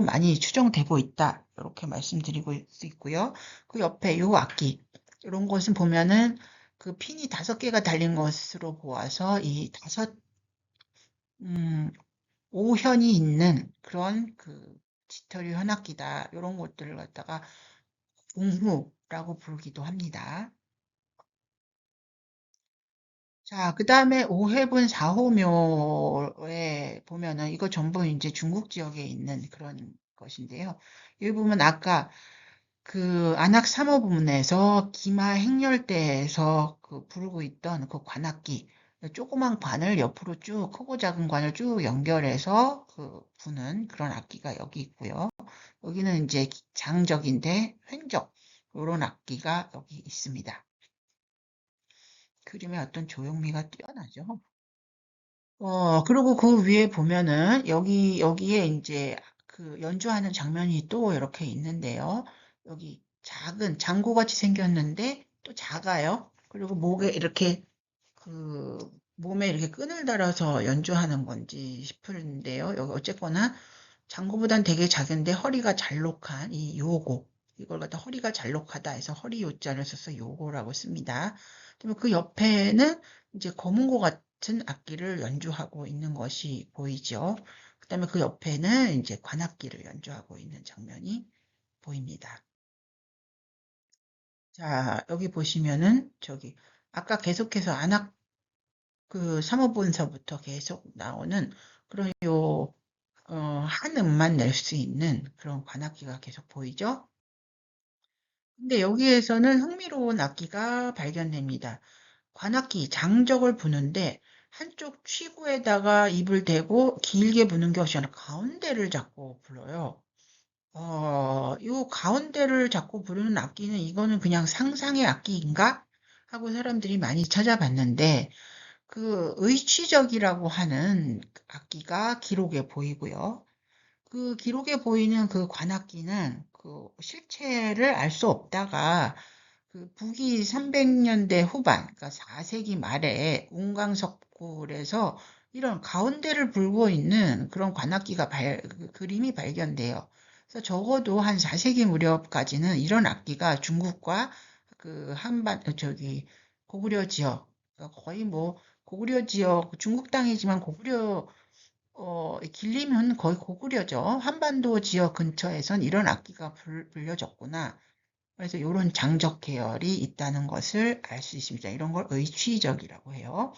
많이 추정되고 있다. 이렇게 말씀드리고 수 있고요. 그 옆에 요 악기, 이런 것은 보면은 그 핀이 5개가 달린 것으로 보아서 이 음, 오현이 있는 그런 그 지터류 현악기다. 이런 것들을 갖다가 공후라고 부르기도 합니다. 자, 그 다음에 오해분 사호묘에 보면은 이거 전부 이제 중국 지역에 있는 그런 것인데요. 여기 보면 아까 그 안악 3호 부문에서 기마 행렬대에서 그 부르고 있던 그 관악기, 조그만 관을 옆으로 쭉 크고 작은 관을 쭉 연결해서 그 부는 그런 악기가 여기 있고요. 여기는 이제 장적인데 횡적, 이런 악기가 여기 있습니다. 그림의 어떤 조형미가 뛰어나죠. 그리고 그 위에 보면은 여기에 이제 그 연주하는 장면이 또 이렇게 있는데요. 여기 작은 장구같이 생겼는데 또 작아요. 그리고 목에 이렇게 그 몸에 이렇게 끈을 달아서 연주하는 건지 싶은데요. 여기 어쨌거나 장구보단 되게 작은데 허리가 잘록한 이 요고. 이걸 갖다 허리가 잘록하다 해서 허리 요자를 써서 요고라고 씁니다. 그리고 그 옆에는 이제 검은고 같은 악기를 연주하고 있는 것이 보이죠. 그다음에 그 옆에는 이제 관악기를 연주하고 있는 장면이 보입니다. 자, 여기 보시면은 저기 아까 계속해서 그 사무본서부터 계속 나오는 그런 한 음만 낼 수 있는 그런 관악기가 계속 보이죠? 근데 여기에서는 흥미로운 악기가 발견됩니다. 관악기, 장적을 부는데 한쪽 취구에다가 입을 대고 길게 부는 것이 아니라 가운데를 잡고 불어요. 요 가운데를 잡고 부르는 악기는 이거는 그냥 상상의 악기인가? 하고 사람들이 많이 찾아봤는데 그 의취적이라고 하는 악기가 기록에 보이고요. 그 기록에 보이는 그 관악기는 그 실체를 알 수 없다가 그 북위 300년대 후반, 그러니까 4세기 말에 운강석굴에서 이런 가운데를 불고 있는 그런 관악기가 그 그림이 발견돼요. 그래서 적어도 한 4세기 무렵까지는 이런 악기가 중국과 그 고구려 지역, 그러니까 거의 뭐 고구려 지역, 중국 땅이지만 고구려 길리면 거의 고구려죠. 한반도 지역 근처에선 이런 악기가 불려졌구나. 그래서 이런 장적 계열이 있다는 것을 알 수 있습니다. 이런 걸 의취적이라고 해요.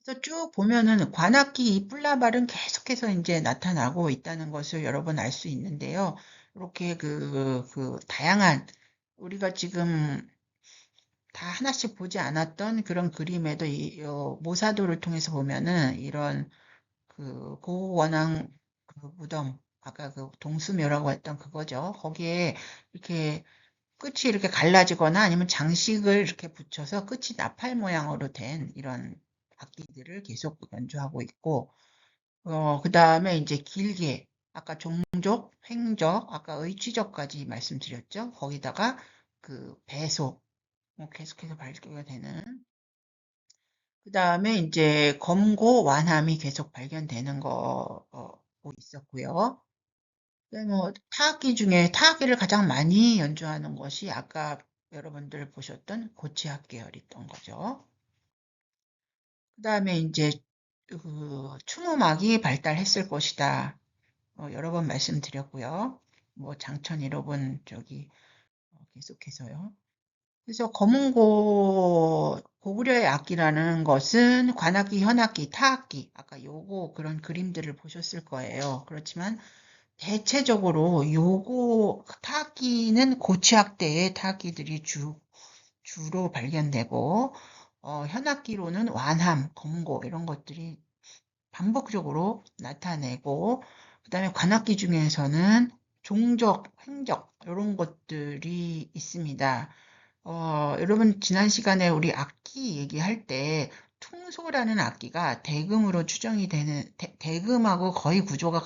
그래서 쭉 보면은 관악기 이 뿔나발은 계속해서 이제 나타나고 있다는 것을 여러 번 알 수 있는데요. 이렇게 그 다양한 우리가 지금 다 하나씩 보지 않았던 그런 그림에도 모사도를 통해서 보면은 이런 그 고원왕 그 무덤 아까 그 동수묘라고 했던 그거죠. 거기에 이렇게 끝이 이렇게 갈라지거나 아니면 장식을 이렇게 붙여서 끝이 나팔 모양으로 된 이런 악기들을 계속 연주하고 있고, 그 다음에 이제 길게, 아까 종족, 횡적, 아까 의취적까지 말씀드렸죠. 거기다가 그 배소, 계속해서 발표가 되는. 그 다음에 이제 검고, 완함이 계속 발견되는 거, 있었고요. 뭐 타악기 중에 타악기를 가장 많이 연주하는 것이 아까 여러분들 보셨던 고치학 계열이었던 거죠. 그 다음에 이제 그 춤음악이 발달했을 것이다. 여러 번 말씀드렸고요. 뭐 장천 1호분 계속해서요. 그래서 검은고 고구려의 악기라는 것은 관악기, 현악기, 타악기 아까 요거 그런 그림들을 보셨을 거예요. 그렇지만 대체적으로 요거 타악기는 고치학대의 타악기들이 주로 발견되고 현악기로는 완함, 검고 이런 것들이 반복적으로 나타내고 그다음에 관악기 중에서는 종적, 횡적 이런 것들이 있습니다. 여러분 지난 시간에 우리 악기 얘기할 때 퉁소라는 악기가 대금으로 추정이 되는 대금하고 거의 구조가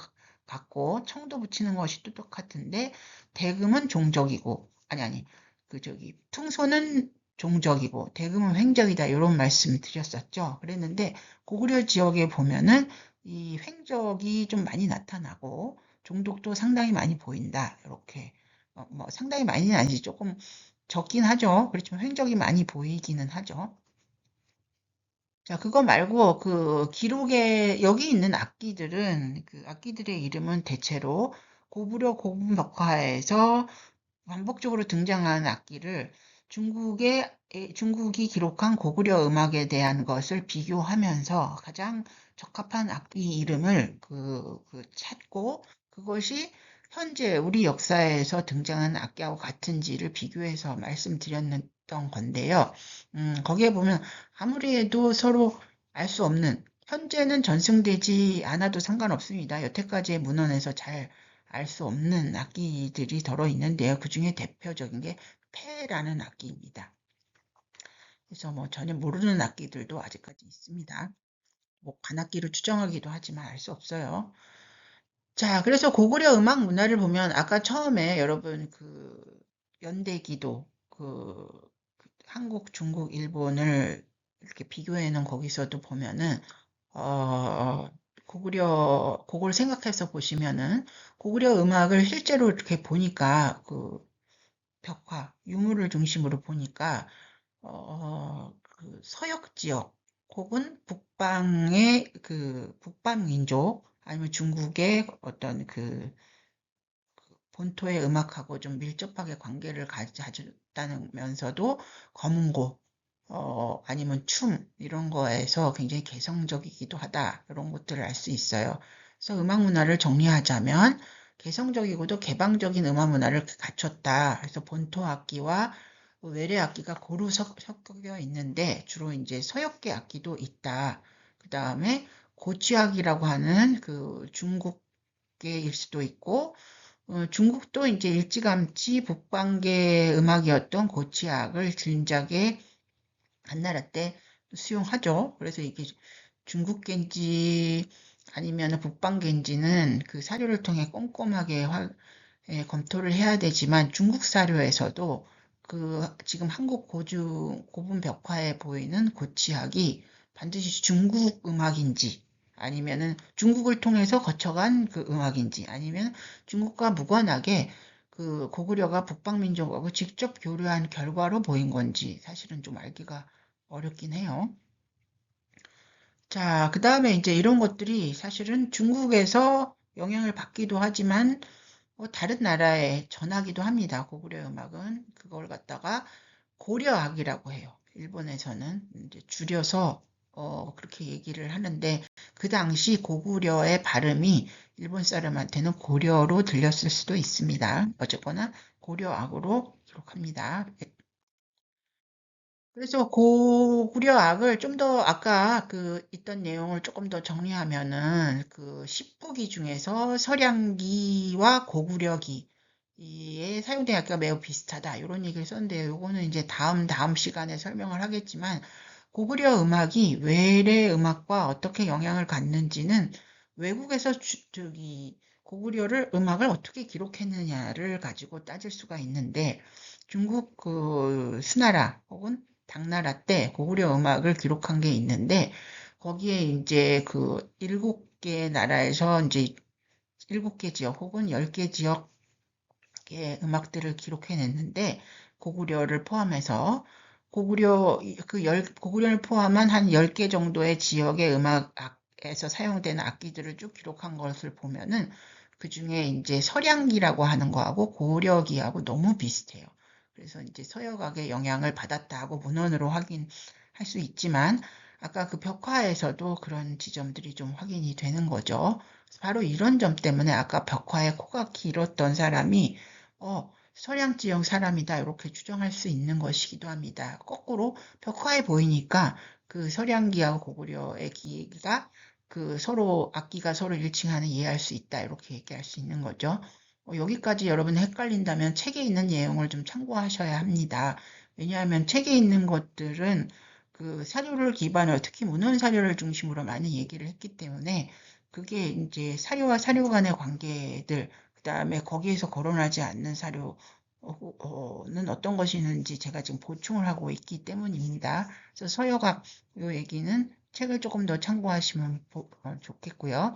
같고 청도 붙이는 것이 또 똑같은데 대금은 종적이고 아니 퉁소는 종적이고 대금은 횡적이다 이런 말씀 드렸었죠. 그랬는데 고구려 지역에 보면은 이 횡적이 좀 많이 나타나고 종독도 상당히 많이 보인다. 이렇게 뭐 상당히 많이는 아니지 조금 적긴 하죠. 그렇지만 횡적이 많이 보이기는 하죠. 자, 그거 말고 그 기록에 여기 있는 악기들은 그 악기들의 이름은 대체로 고구려 고분 벽화에서 반복적으로 등장하는 악기를 중국이 기록한 고구려 음악에 대한 것을 비교하면서 가장 적합한 악기 이름을 찾고 그것이 현재 우리 역사에서 등장하는 악기하고 같은지를 비교해서 말씀드렸던 건데요. 거기에 보면 아무리 해도 서로 알 수 없는 현재는 전승되지 않아도 상관없습니다. 여태까지의 문헌에서 잘 알 수 없는 악기들이 덜어 있는데요. 그 중에 대표적인 게 패라는 악기입니다. 그래서 뭐 전혀 모르는 악기들도 아직까지 있습니다. 뭐 관악기로 추정하기도 하지만 알 수 없어요. 자, 그래서 고구려 음악 문화를 보면 아까 처음에 여러분 그 연대기도 한국, 중국, 일본을 이렇게 비교해는 거기서도 보면은 그걸 생각해서 보시면은 고구려 음악을 실제로 이렇게 보니까 그 벽화, 유물을 중심으로 보니까 그 서역 지역 혹은 북방의 그 북방 민족 아니면 중국의 어떤 그 본토의 음악하고 좀 밀접하게 관계를 가졌다면서도 검은고 아니면 춤 이런 거에서 굉장히 개성적이기도 하다. 이런 것들을 알 수 있어요. 그래서 음악 문화를 정리하자면 개성적이고도 개방적인 음악 문화를 갖췄다. 그래서 본토 악기와 외래 악기가 고루 섞여 있는데 주로 이제 서역계 악기도 있다. 그 다음에 고취악이라고 하는 그 중국계일 수도 있고 중국도 이제 일찌감치 북방계 음악이었던 고치악을 진작에 한나라 때 수용하죠. 그래서 이게 중국계인지 아니면 북방계인지는 그 사료를 통해 꼼꼼하게 검토를 해야 되지만 중국 사료에서도 그 지금 한국 고분 벽화에 보이는 고치학이 반드시 중국 음악인지 아니면은 중국을 통해서 거쳐간 그 음악인지 아니면 중국과 무관하게 그 고구려가 북방민족하고 직접 교류한 결과로 보인 건지 사실은 좀 알기가 어렵긴 해요. 자, 그 다음에 이제 이런 것들이 사실은 중국에서 영향을 받기도 하지만 다른 나라에 전하기도 합니다. 고구려 음악은 그걸 갖다가 고려악이라고 해요. 일본에서는 이제 줄여서 그렇게 얘기를 하는데 그 당시 고구려의 발음이 일본 사람한테는 고려로 들렸을 수도 있습니다. 어쨌거나 고려악으로 기록합니다. 그래서 고구려악을 좀 더 아까 그 있던 내용을 조금 더 정리하면은 그 십부기 중에서 서량기와 고구려기 이에 사용된 악기가 매우 비슷하다 이런 얘기를 썼는데요. 이거는 이제 다음 시간에 설명을 하겠지만 고구려 음악이 외래 음악과 어떻게 영향을 갖는지는 외국에서 저기 고구려를 음악을 어떻게 기록했느냐를 가지고 따질 수가 있는데 중국 그 수나라 혹은 당나라 때 고구려 음악을 기록한 게 있는데 거기에 이제 그 7개 나라에서 이제 7개 지역 혹은 10개 지역의 음악들을 기록해냈는데 고구려를 포함해서 고구려를 포함한 한 10개 정도의 지역의 음악에서 사용되는 악기들을 쭉 기록한 것을 보면은 그중에 이제 서량기라고 하는 거하고 고려기하고 너무 비슷해요. 그래서 이제 서역악의 영향을 받았다고 문헌으로 확인할 수 있지만 아까 그 벽화에서도 그런 지점들이 좀 확인이 되는 거죠. 바로 이런 점 때문에 아까 벽화에 코가 길었던 사람이 서량 지역 사람이다 이렇게 추정할 수 있는 것이기도 합니다. 거꾸로 벽화에 보이니까 그 서량기하고 고구려의 기가 그 서로 악기가 서로 일칭하는 이해할 수 있다 이렇게 얘기할 수 있는 거죠. 여기까지 여러분 헷갈린다면 책에 있는 내용을 좀 참고하셔야 합니다. 왜냐하면 책에 있는 것들은 그 사료를 기반으로 특히 문헌 사료를 중심으로 많이 얘기를 했기 때문에 그게 이제 사료와 사료 간의 관계들 그다음에 거기에서 거론하지 않는 사료는 어떤 것이 있는지 제가 지금 보충을 하고 있기 때문입니다. 그래서 서여각 요 얘기는 책을 조금 더 참고하시면 좋겠고요.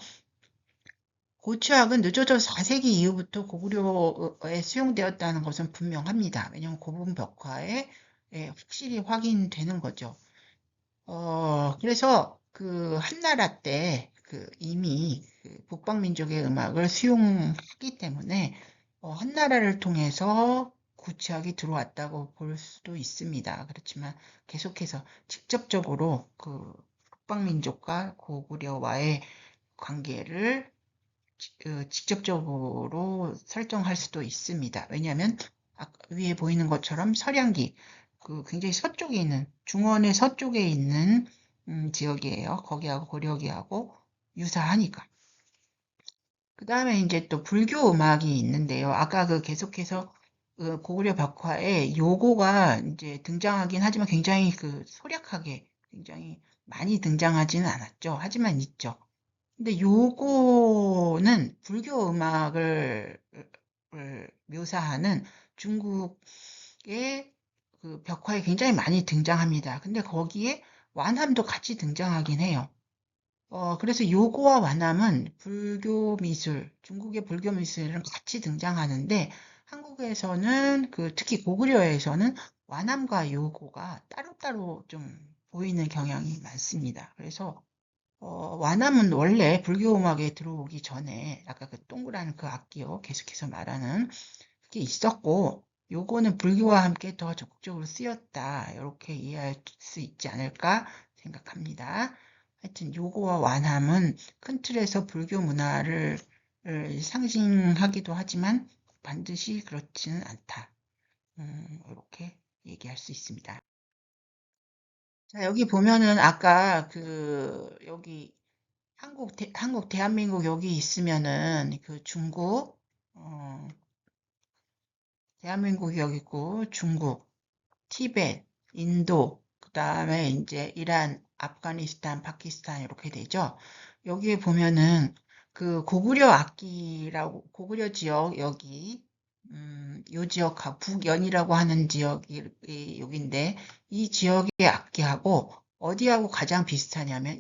고추학은 늦어져 4세기 이후부터 고구려에 수용되었다는 것은 분명합니다. 왜냐하면 고분 벽화에 확실히 확인되는 거죠. 그래서 그 한나라 때 그 이미 그 북방민족의 음악을 수용했기 때문에 한나라를 통해서 구치학이 들어왔다고 볼 수도 있습니다. 그렇지만 계속해서 직접적으로 그 북방민족과 고구려와의 관계를 직접적으로 설정할 수도 있습니다. 왜냐하면 위에 보이는 것처럼 서량기, 그 굉장히 서쪽에 있는 중원의 서쪽에 있는 지역이에요. 거기하고 고려기하고 유사하니까. 그 다음에 이제 또 불교 음악이 있는데요. 아까 그 계속해서 그 고구려 벽화에 요고가 이제 등장하긴 하지만 굉장히 그 소략하게 굉장히 많이 등장하지는 않았죠. 하지만 있죠. 근데 요거는 불교 음악을 묘사하는 중국의 그 벽화에 굉장히 많이 등장합니다. 근데 거기에 완함도 같이 등장하긴 해요. 그래서 요거와 완함은 불교 미술, 중국의 불교 미술이랑 같이 등장하는데 한국에서는 그 특히 고구려에서는 완함과 요거가 따로따로 좀 보이는 경향이 많습니다. 그래서 완함은 원래 불교 음악에 들어오기 전에 아까 그 동그란 그 악기요 계속해서 말하는 그게 있었고 요거는 불교와 함께 더 적극적으로 쓰였다. 이렇게 이해할 수 있지 않을까 생각합니다. 하여튼 요거와 완함은 큰 틀에서 불교 문화를 상징하기도 하지만 반드시 그렇지는 않다. 이렇게 얘기할 수 있습니다. 자, 여기 보면은 아까 여기 한국, 대한민국 여기 있으면은 중국, 어, 대한민국이 여기 있고 중국, 티벳, 인도, 그 다음에 이제 이란, 아프가니스탄, 파키스탄 이렇게 되죠. 여기에 보면은 고구려 악기라고 고구려 지역 요 지역하고 북연이라고 하는 지역이 여기인데 이 지역의 악기하고 어디하고 가장 비슷하냐면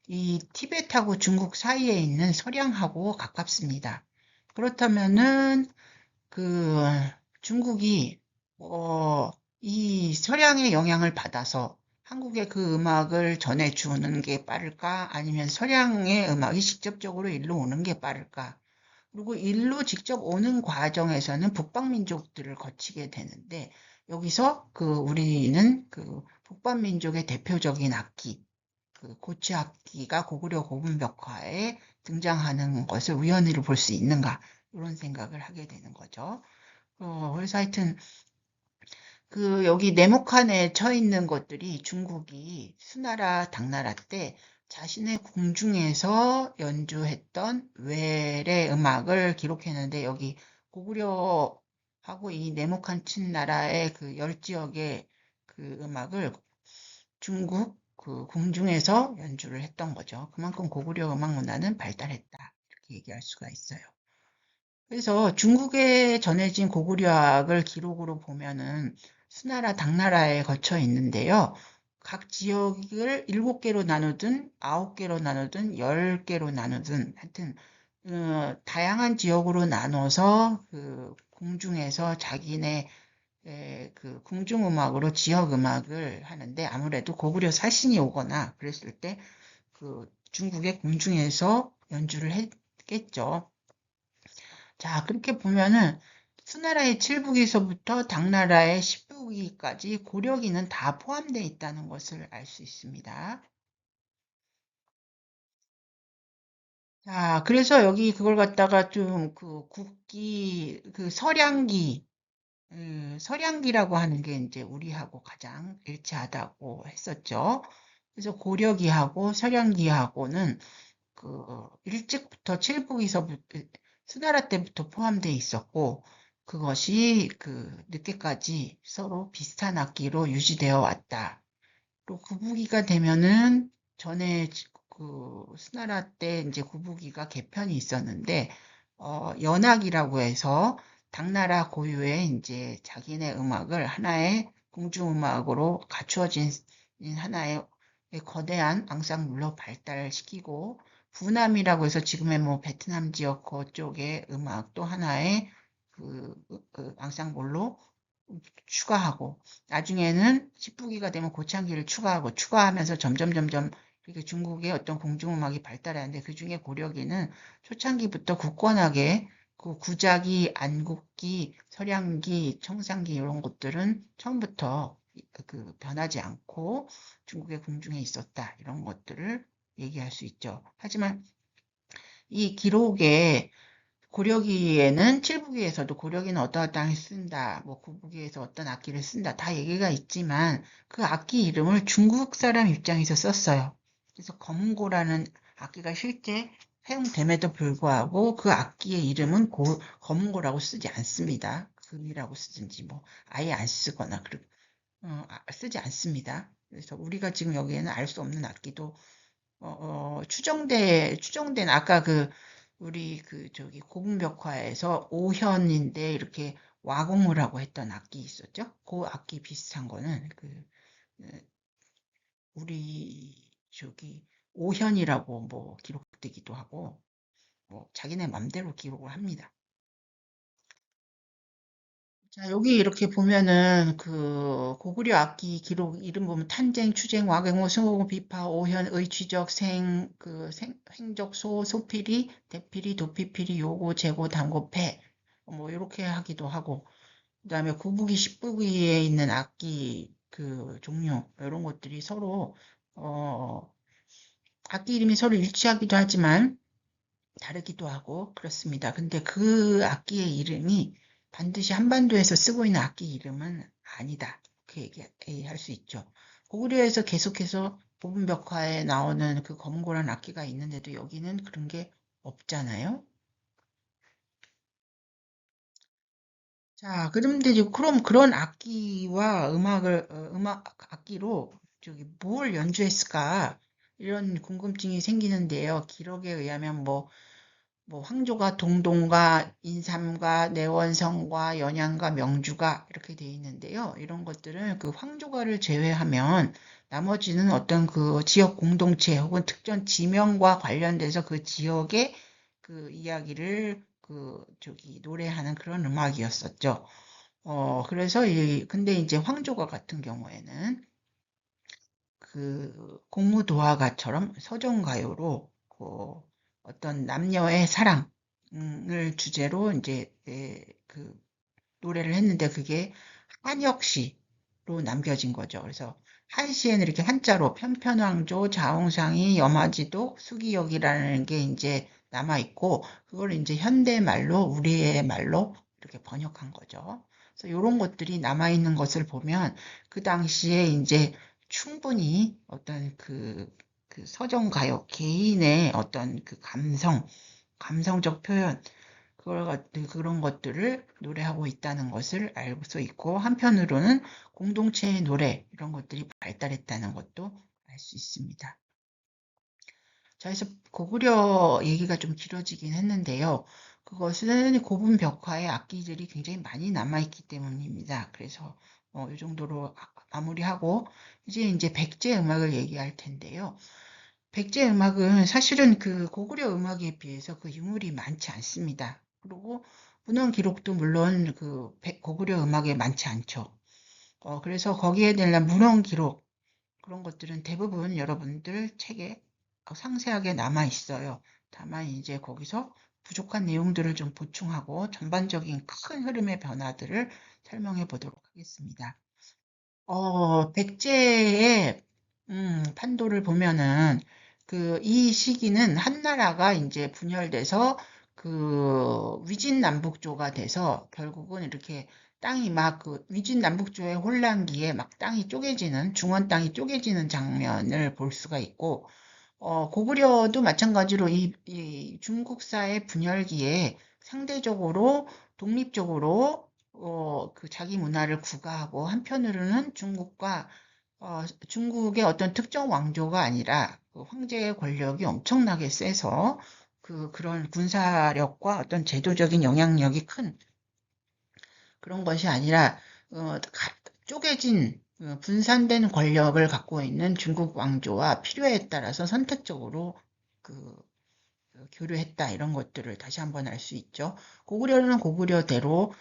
이 티벳하고 중국 사이에 있는 서량하고 가깝습니다. 그렇다면은 그 중국이 이 서량의 영향을 받아서 한국의 그 음악을 전해주는 게 빠를까? 아니면 서량의 음악이 직접적으로 일로 오는 게 빠를까? 그리고 일로 직접 오는 과정에서는 북방민족들을 거치게 되는데 여기서 우리는 북방민족의 대표적인 악기, 고치 악기가 고구려 고분벽화에 등장하는 것을 우연히로 볼 수 있는가? 이런 생각을 하게 되는 거죠. 그래서 하여튼 여기 네모칸에 쳐 있는 것들이 중국이 수나라 당나라 때 자신의 궁중에서 연주했던 외래 음악을 기록했는데 여기 고구려하고 이 네모칸 친 나라의 열 지역의 음악을 중국 궁중에서 연주를 했던 거죠. 그만큼 고구려 음악 문화는 발달했다. 이렇게 얘기할 수가 있어요. 그래서 중국에 전해진 고구려학을 기록으로 보면은 수나라, 당나라에 거쳐 있는데요. 각 지역을 7개로 나누든 9개로 나누든 10개로 나누든 하여튼 다양한 지역으로 나눠서 궁중에서 자기네 궁중음악으로 지역음악을 하는데 아무래도 고구려 사신이 오거나 그랬을 때 중국의 궁중에서 연주를 했겠죠. 자, 그렇게 보면은 수나라의 7부기서부터 당나라의 10부기까지 고려기는 다 포함되어 있다는 것을 알 수 있습니다. 자, 그래서 여기 그걸 갖다가 좀 국기, 서량기라고 하는 게 이제 우리하고 가장 일치하다고 했었죠. 그래서 고려기하고 서량기하고는 일찍부터 칠북에서부터 수나라 때부터 포함되어 있었고 그것이 늦게까지 서로 비슷한 악기로 유지되어 왔다. 또 구부기가 되면은 전에 수나라 때 이제 구부기가 개편이 있었는데 연악이라고 해서 당나라 고유의 이제 자기네 음악을 하나의 궁중음악으로 갖추어진 하나의 거대한 앙상블로 발달시키고 부남이라고 해서 지금의 뭐 베트남 지역 그쪽의 음악도 하나의 앙상블로 추가하고 나중에는 10부기가 되면 고창기를 추가하면서 점점 이렇게 중국의 어떤 공중음악이 발달하는데 그중에 고려기는 초창기부터 굳건하게 구자기, 안국기, 서량기, 청상기 이런 것들은 처음부터 변하지 않고 중국의 궁중에 있었다. 이런 것들을 얘기할 수 있죠. 하지만 이 기록에 고려기에는 7부기에서도 고려기는 어떠어떠하게 쓴다, 뭐 9부기에서 어떤 악기를 쓴다, 다 얘기가 있지만 그 악기 이름을 중국 사람 입장에서 썼어요. 그래서 검은고라는 악기가 실제 사용됨에도 불구하고 그 악기의 이름은 검은고라고 쓰지 않습니다. 금이라고 쓰든지 뭐 아예 안 쓰거나 쓰지 않습니다. 그래서 우리가 지금 여기에는 알 수 없는 악기도 추정된 아까 우리 저기 고분벽화에서 오현인데 이렇게 와공을 하고 했던 악기 있었죠? 그 악기 비슷한 거는 어, 우리 저기 오현이라고 뭐 기록되기도 하고 뭐 자기네 맘대로 기록을 합니다. 자, 여기 이렇게 보면은 고구려 악기 기록 이름 보면 탄쟁, 추쟁, 와경호, 승호고, 비파, 오현, 의취적, 횡적, 소피리, 대피리, 도피피리, 요고, 재고, 당고, 패. 뭐 이렇게 하기도 하고 그다음에 9부기, 10부기에 있는 악기 그 종류 이런 것들이 서로 악기 이름이 서로 일치하기도 하지만 다르기도 하고 그렇습니다. 근데 그 악기의 이름이 반드시 한반도에서 쓰고 있는 악기 이름은 아니다. 그렇게 얘기할 수 있죠. 고구려에서 계속해서 보분벽화에 나오는 그 검고란 악기가 있는데도 여기는 그런 게 없잖아요. 자, 그런데 그럼 그런 악기와 음악 악기로 뭘 연주했을까? 이런 궁금증이 생기는데요. 기록에 의하면 뭐 황조가 동동과 인삼과 내원성과 연양과 명주가 이렇게 돼 있는데요. 이런 것들은 그 황조가를 제외하면 나머지는 어떤 그 지역 공동체 혹은 특정 지명과 관련돼서 그 지역의 그 이야기를 노래하는 그런 음악이었었죠. 그래서 근데 이제 황조가 같은 경우에는 그 공무도화가처럼 서정가요로 어떤 남녀의 사랑을 주제로 이제 그 노래를 했는데 그게 한역시로 남겨진 거죠. 그래서 한시에는 이렇게 한자로 편편왕조, 자홍상이, 염화지도, 수기역이라는 게 이제 남아 있고 그걸 이제 현대말로 우리의 말로 이렇게 번역한 거죠. 그래서 이런 것들이 남아 있는 것을 보면 그 당시에 이제 충분히 어떤 그 서정가요 개인의 어떤 그 감성적 표현 그런 것들을 노래하고 있다는 것을 알 수 있고, 한편으로는 공동체의 노래, 이런 것들이 발달했다는 것도 알 수 있습니다. 자, 그래서 고구려 얘기가 좀 길어지긴 했는데요. 그것은 고분 벽화의 악기들이 굉장히 많이 남아있기 때문입니다. 그래서 이 정도로 마무리하고, 이제 백제 음악을 얘기할 텐데요. 백제 음악은 사실은 그 고구려 음악에 비해서 그 유물이 많지 않습니다. 그리고 문헌 기록도 물론 고구려 음악에 많지 않죠. 그래서 거기에 대한 문헌 기록 그런 것들은 대부분 여러분들 책에 상세하게 남아 있어요. 다만 이제 거기서 부족한 내용들을 좀 보충하고 전반적인 큰 흐름의 변화들을 설명해 보도록 하겠습니다. 백제의 판도를 보면은 이 시기는 한나라가 이제 분열돼서 그 위진남북조가 돼서 결국은 이렇게 땅이 막 그 위진남북조의 혼란기에 막 땅이 쪼개지는 중원 땅이 쪼개지는 장면을 볼 수가 있고 고구려도 마찬가지로 이 중국사의 분열기에 상대적으로 독립적으로 그 자기 문화를 구가하고 한편으로는 중국의 어떤 특정 왕조가 아니라 그 황제의 권력이 엄청나게 세서 그런 군사력과 어떤 제도적인 영향력이 큰 그런 것이 아니라 쪼개진 분산된 권력을 갖고 있는 중국 왕조와 필요에 따라서 선택적으로 그 교류했다 이런 것들을 다시 한번 알 수 있죠. 고구려는 고구려대로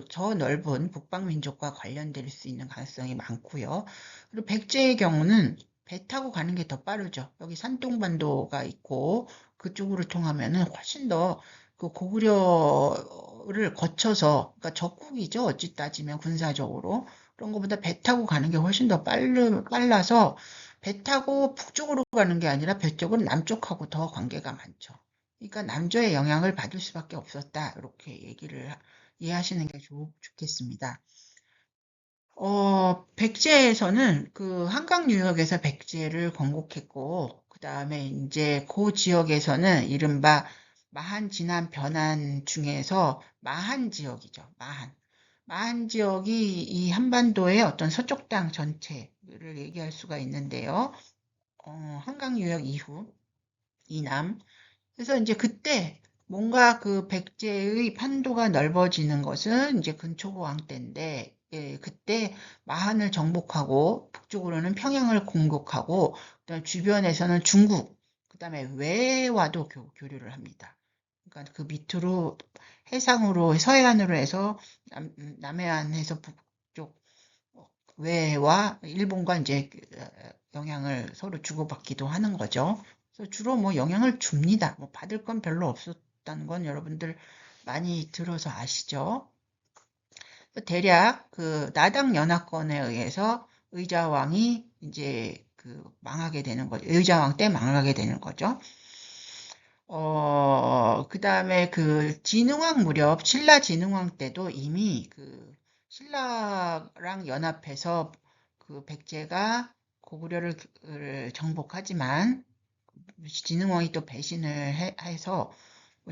저 넓은 북방민족과 관련될 수 있는 가능성이 많고요. 그리고 백제의 경우는 배 타고 가는 게 더 빠르죠. 여기 산동반도가 있고 그쪽으로 통하면은 훨씬 더 그 고구려를 거쳐서 그러니까 적국이죠. 어찌 따지면 군사적으로 그런 것보다 배 타고 가는 게 훨씬 더 빨라서 배 타고 북쪽으로 가는 게 아니라 배 쪽은 남쪽하고 더 관계가 많죠. 그러니까 남조의 영향을 받을 수밖에 없었다. 이렇게 얘기를 이해하시는 게 좋겠습니다. 백제에서는 그 한강 유역에서 백제를 건국했고, 그 다음에 이제 그 지역에서는 이른바 마한 진안 변한 중에서 마한 지역이죠. 마한 지역이 이 한반도의 어떤 서쪽 땅 전체를 얘기할 수가 있는데요. 한강 유역 이후 이남 그래서 이제 그때 뭔가 그 백제의 판도가 넓어지는 것은 이제 근초고왕 때인데 그때 마한을 정복하고 북쪽으로는 평양을 공격하고 그다음 주변에서는 중국 그다음에 외와도 교류를 합니다. 그러니까 그 밑으로 해상으로 서해안으로 해서 남해안에서 북쪽 외와 일본과 이제 영향을 서로 주고받기도 하는 거죠. 그래서 주로 뭐 영향을 줍니다. 뭐 받을 건 별로 없었다는 건 여러분들 많이 들어서 아시죠? 대략 그 나당 연합군에 의해서 의자왕이 이제 그 망하게 되는 거죠. 의자왕 때 망하게 되는 거죠. 그 다음에 그 진흥왕 무렵, 신라 진흥왕 때도 이미 그 신라랑 연합해서 그 백제가 고구려를 정복하지만 진흥왕이 또 배신을 해서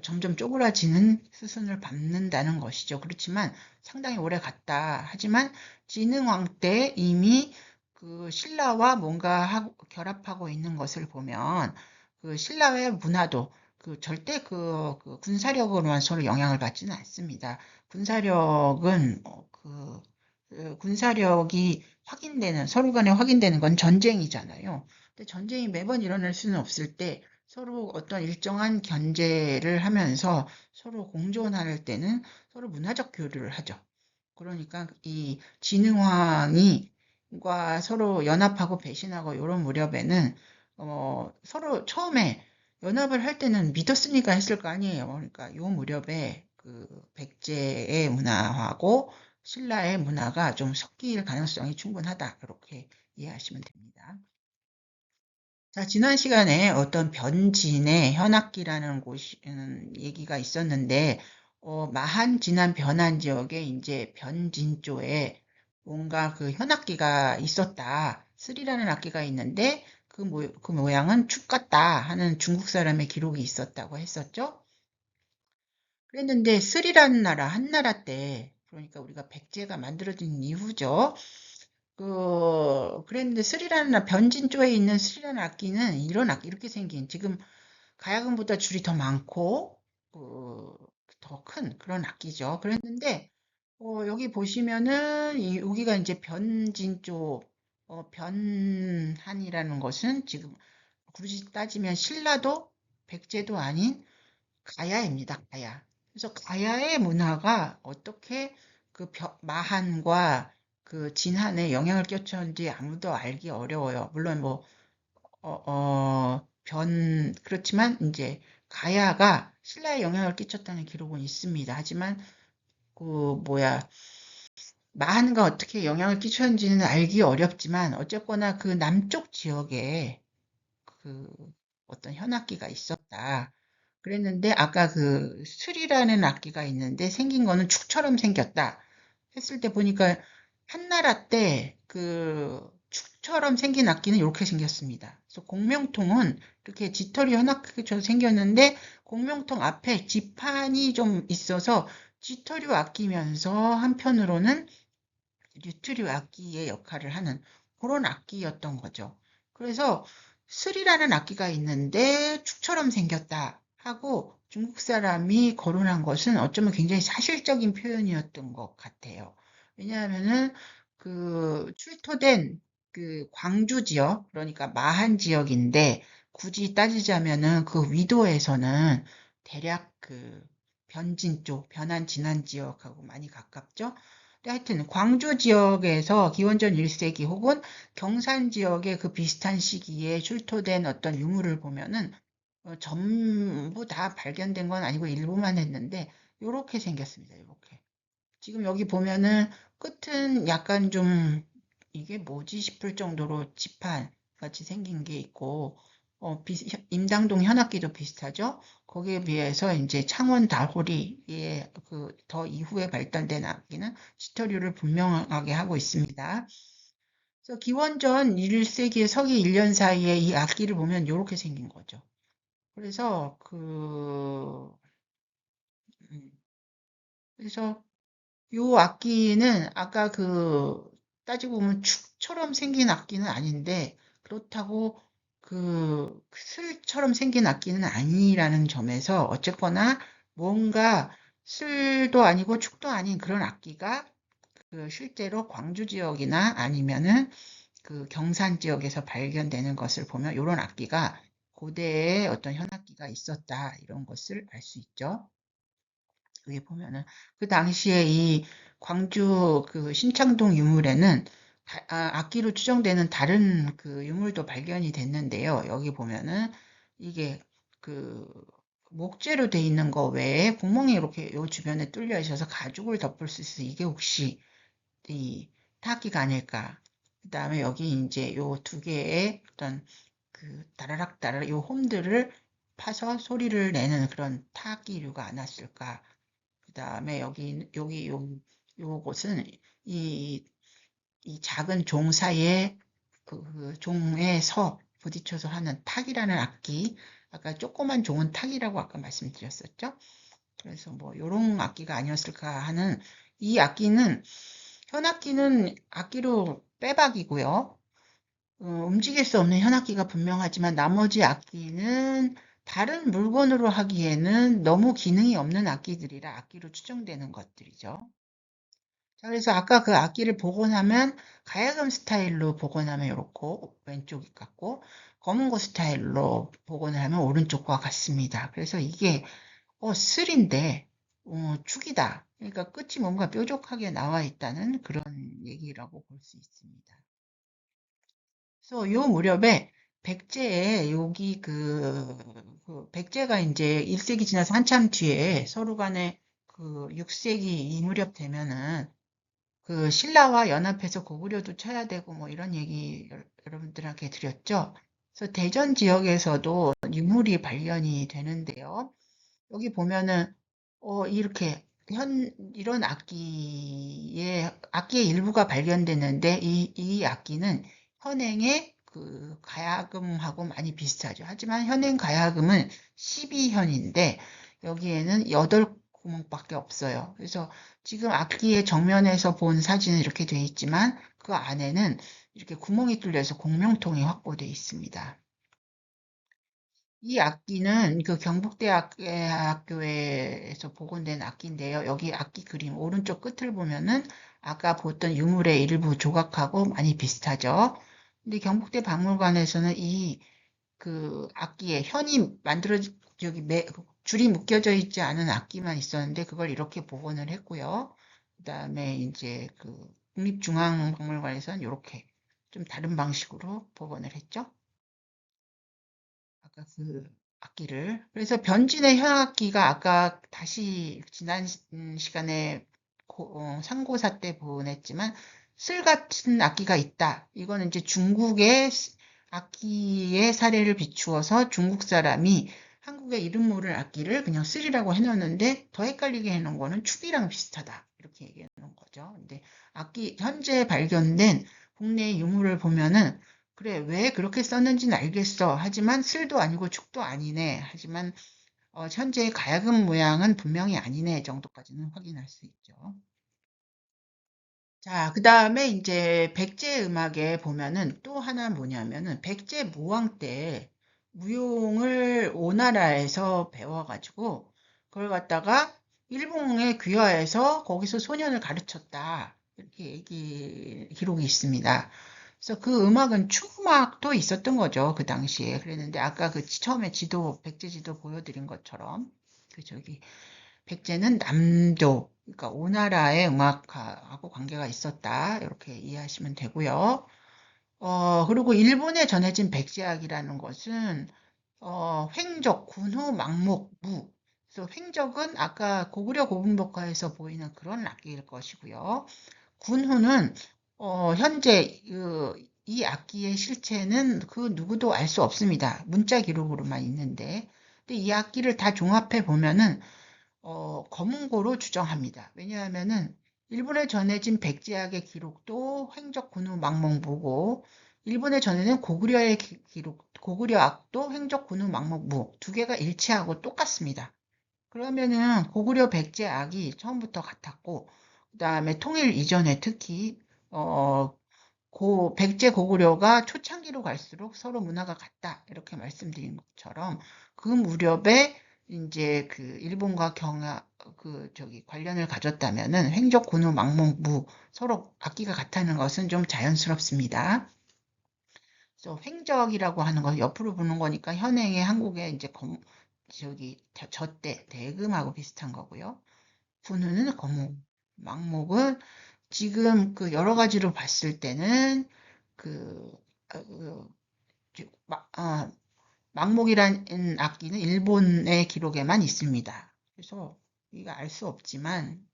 점점 쪼그라지는 수순을 밟는다는 것이죠. 그렇지만 상당히 오래 갔다. 하지만 진흥왕 때 이미 그 신라와 뭔가 결합하고 있는 것을 보면 그 신라의 문화도 그 절대 그 군사력으로만 서로 영향을 받지는 않습니다. 군사력은 그 군사력이 확인되는 서로 간에 확인되는 건 전쟁이잖아요. 근데 전쟁이 매번 일어날 수는 없을 때 서로 어떤 일정한 견제를 하면서 서로 공존할 때는 서로 문화적 교류를 하죠. 그러니까 이 진흥왕이과 서로 연합하고 배신하고 이런 무렵에는 서로 처음에 연합을 할 때는 믿었으니까 했을 거 아니에요. 그러니까 요 무렵에 그 백제의 문화하고 신라의 문화가 좀 섞일 가능성이 충분하다. 이렇게 이해하시면 됩니다. 자, 지난 시간에 어떤 변진의 현악기라는 곳이, 얘기가 있었는데, 마한 진안 변한 지역에 이제 변진조에 뭔가 그 현악기가 있었다. 스리라는 악기가 있는데, 그 모양은 축 같다 하는 중국 사람의 기록이 있었다고 했었죠. 그랬는데, 스리라는 나라, 한나라 때, 그러니까 우리가 백제가 만들어진 이후죠. 그랬는데 스리라는 변진조에 있는 스리라는 악기는 이런 악기 이렇게 생긴 지금 가야금보다 줄이 더 많고 더 큰 그런 악기죠. 그랬는데 여기 보시면은 여기가 이제 변진조 변한이라는 것은 지금 굳이 따지면 신라도 백제도 아닌 가야입니다. 가야. 그래서 가야의 문화가 어떻게 그 마한과 그 진한에 영향을 끼쳤는지 아무도 알기 어려워요. 물론 뭐, 그렇지만 이제 가야가 신라에 영향을 끼쳤다는 기록은 있습니다. 하지만 그 뭐야, 마한과 어떻게 영향을 끼쳤는지는 알기 어렵지만 어쨌거나 그 남쪽 지역에 그 어떤 현악기가 있었다. 그랬는데 아까 그 술이라는 악기가 있는데 생긴 거는 축처럼 생겼다. 했을 때 보니까 한나라 때 그 축처럼 생긴 악기는 이렇게 생겼습니다. 그래서 공명통은 이렇게 깃털이 현악기처럼 생겼는데 공명통 앞에 지판이 좀 있어서 깃털이 아끼면서 한편으로는 뉴트리 악기의 역할을 하는 그런 악기였던 거죠. 그래서 슬이라는 악기가 있는데 축처럼 생겼다 하고 중국 사람이 거론한 것은 어쩌면 굉장히 사실적인 표현이었던 것 같아요. 왜냐하면은 그 출토된 그 광주 지역, 그러니까 마한 지역인데 굳이 따지자면은 그 위도에서는 대략 그 변진 쪽, 변한 진안 지역하고 많이 가깝죠. 하여튼 광주 지역에서 기원전 1세기 혹은 경산 지역의 그 비슷한 시기에 출토된 어떤 유물을 보면은 전부 다 발견된 건 아니고 일부만 했는데 요렇게 생겼습니다. 요렇게. 지금 여기 보면은 끝은 약간 좀 이게 뭐지 싶을 정도로 지판 같이 생긴 게 있고 임당동 현악기도 비슷하죠. 거기에 비해서 이제 창원 다호리의 그 더 이후에 발달된 악기는 지터류를 분명하게 하고 있습니다. 그래서 기원전 1세기에 서기 1년 사이에 이 악기를 보면 이렇게 생긴 거죠. 그래서 음, 그래서 요 악기는 아까 따지고 보면 축처럼 생긴 악기는 아닌데 그렇다고 그 슬처럼 생긴 악기는 아니라는 점에서 어쨌거나 뭔가 슬도 아니고 축도 아닌 그런 악기가 그 실제로 광주 지역이나 아니면은 그 경산 지역에서 발견되는 것을 보면 이런 악기가 고대에 어떤 현악기가 있었다 이런 것을 알 수 있죠. 여기 보면은 그 당시에 이 광주 그 신창동 유물에는 악기로 추정되는 다른 그 유물도 발견이 됐는데요. 여기 보면은 이게 그 목재로 돼 있는 거 외에 구멍이 이렇게 요 주변에 뚫려 있어서 가죽을 덮을 수 있어. 이게 혹시 이 타악기가 아닐까. 그 다음에 여기 이제 요 두 개의 어떤 그 다라락 다라락 요 홈들을 파서 소리를 내는 그런 타악기류가 안 왔을까. 그 다음에 여기 요곳은 이, 이 작은 종 사이에 그 종에 부딪혀서 하는 탁이라는 악기. 아까 조그만 종은 탁이라고 아까 말씀드렸었죠. 그래서 뭐 요런 악기가 아니었을까 하는 이 악기는 현악기는 악기로 빼박이고요. 움직일 수 없는 현악기가 분명하지만 나머지 악기는 다른 물건으로 하기에는 너무 기능이 없는 악기들이라 악기로 추정되는 것들이죠. 자, 그래서 아까 그 악기를 복원하면 가야금 스타일로 복원하면 이렇고 왼쪽이 같고 검은 거 스타일로 복원을 하면 오른쪽과 같습니다. 그래서 이게 슬인데 축이다. 그러니까 끝이 뭔가 뾰족하게 나와 있다는 그런 얘기라고 볼 수 있습니다. 그래서 요 무렵에 백제에 여기 그 백제가 이제 1세기 지나서 한참 뒤에 서로 간에 그 6세기 이 무렵 되면은 그 신라와 연합해서 고구려도 쳐야 되고 뭐 이런 얘기 여러분들한테 드렸죠. 그래서 대전 지역에서도 유물이 발견이 되는데요. 여기 보면은 이렇게 이런 악기의 일부가 발견되는데 이 악기는 현행의 그 가야금하고 많이 비슷하죠. 하지만 현행 가야금은 12현인데 여기에는 8구멍밖에 없어요. 그래서 지금 악기의 정면에서 본 사진은 이렇게 되어 있지만 그 안에는 이렇게 구멍이 뚫려서 공명통이 확보되어 있습니다. 이 악기는 그 경북대학교에서 복원된 악기인데요. 여기 악기 그림 오른쪽 끝을 보면은 아까 보던 유물의 일부 조각하고 많이 비슷하죠. 근데 경북대 박물관에서는 이 그 악기에 저기 줄이 묶여져 있지 않은 악기만 있었는데 그걸 이렇게 복원을 했고요. 그다음에 이제 그 국립중앙박물관에서는 이렇게 좀 다른 방식으로 복원을 했죠. 아까 그 악기를. 그래서 변진의 현악기가 아까 다시 지난 시간에 상고사 때 보냈지만 슬 같은 악기가 있다. 이거는 이제 중국의 악기의 사례를 비추어서 중국 사람이 한국의 이름 모를 악기를 그냥 슬이라고 해놓는데 더 헷갈리게 해놓은 거는 축이랑 비슷하다. 이렇게 얘기해 놓은 거죠. 근데 현재 발견된 국내 유물을 보면은 그래, 왜 그렇게 썼는지는 알겠어. 하지만 슬도 아니고 축도 아니네. 하지만 현재 가야금 모양은 분명히 아니네 정도까지는 확인할 수 있죠. 자, 그 다음에 이제 백제 음악에 보면은 또 하나 뭐냐면은 백제 무왕 때 무용을 오나라에서 배워가지고 그걸 갖다가 일본에 귀화해서 거기서 소년을 가르쳤다. 이렇게 기록이 있습니다. 그래서 그 음악은 추음악도 있었던 거죠. 그 당시에. 그랬는데 아까 그 처음에 백제 지도 보여드린 것처럼 그 저기 백제는 남도, 그러니까 오나라의 음악하고 관계가 있었다. 이렇게 이해하시면 되고요. 그리고 일본에 전해진 백제악이라는 것은 횡적, 군후, 막목, 무. 그래서 횡적은 아까 고구려 고분법화에서 보이는 그런 악기일 것이고요. 군후는 현재 이 악기의 실체는 그 누구도 알 수 없습니다. 문자 기록으로만 있는데. 근데 이 악기를 다 종합해 보면은 검은고로 추정합니다. 왜냐하면은 일본에 전해진 백제학의 기록도 횡적 군후 망목무고 일본에 전해진 고구려의 기록, 고구려학도 횡적 군후 망목무 두 개가 일치하고 똑같습니다. 그러면은 고구려 백제학이 처음부터 같았고 그다음에 통일 이전에 특히 백제 고구려가 초창기로 갈수록 서로 문화가 같다 이렇게 말씀드린 것처럼 그 무렵에 이제 그 일본과 관련을 가졌다면은 횡적 군후 망목무 서로 악기가 같다는 것은 좀 자연스럽습니다. 그래서 횡적이라고 하는 건 옆으로 부는 거니까 현행의 한국의 이제 저때 대금하고 비슷한 거고요. 군후는 거목, 망목은 지금 그 여러 가지로 봤을 때는 그 어, 마, 어, 망목이라는 악기는 일본의 기록에만 있습니다. 그래서 우리가 알 수 없지만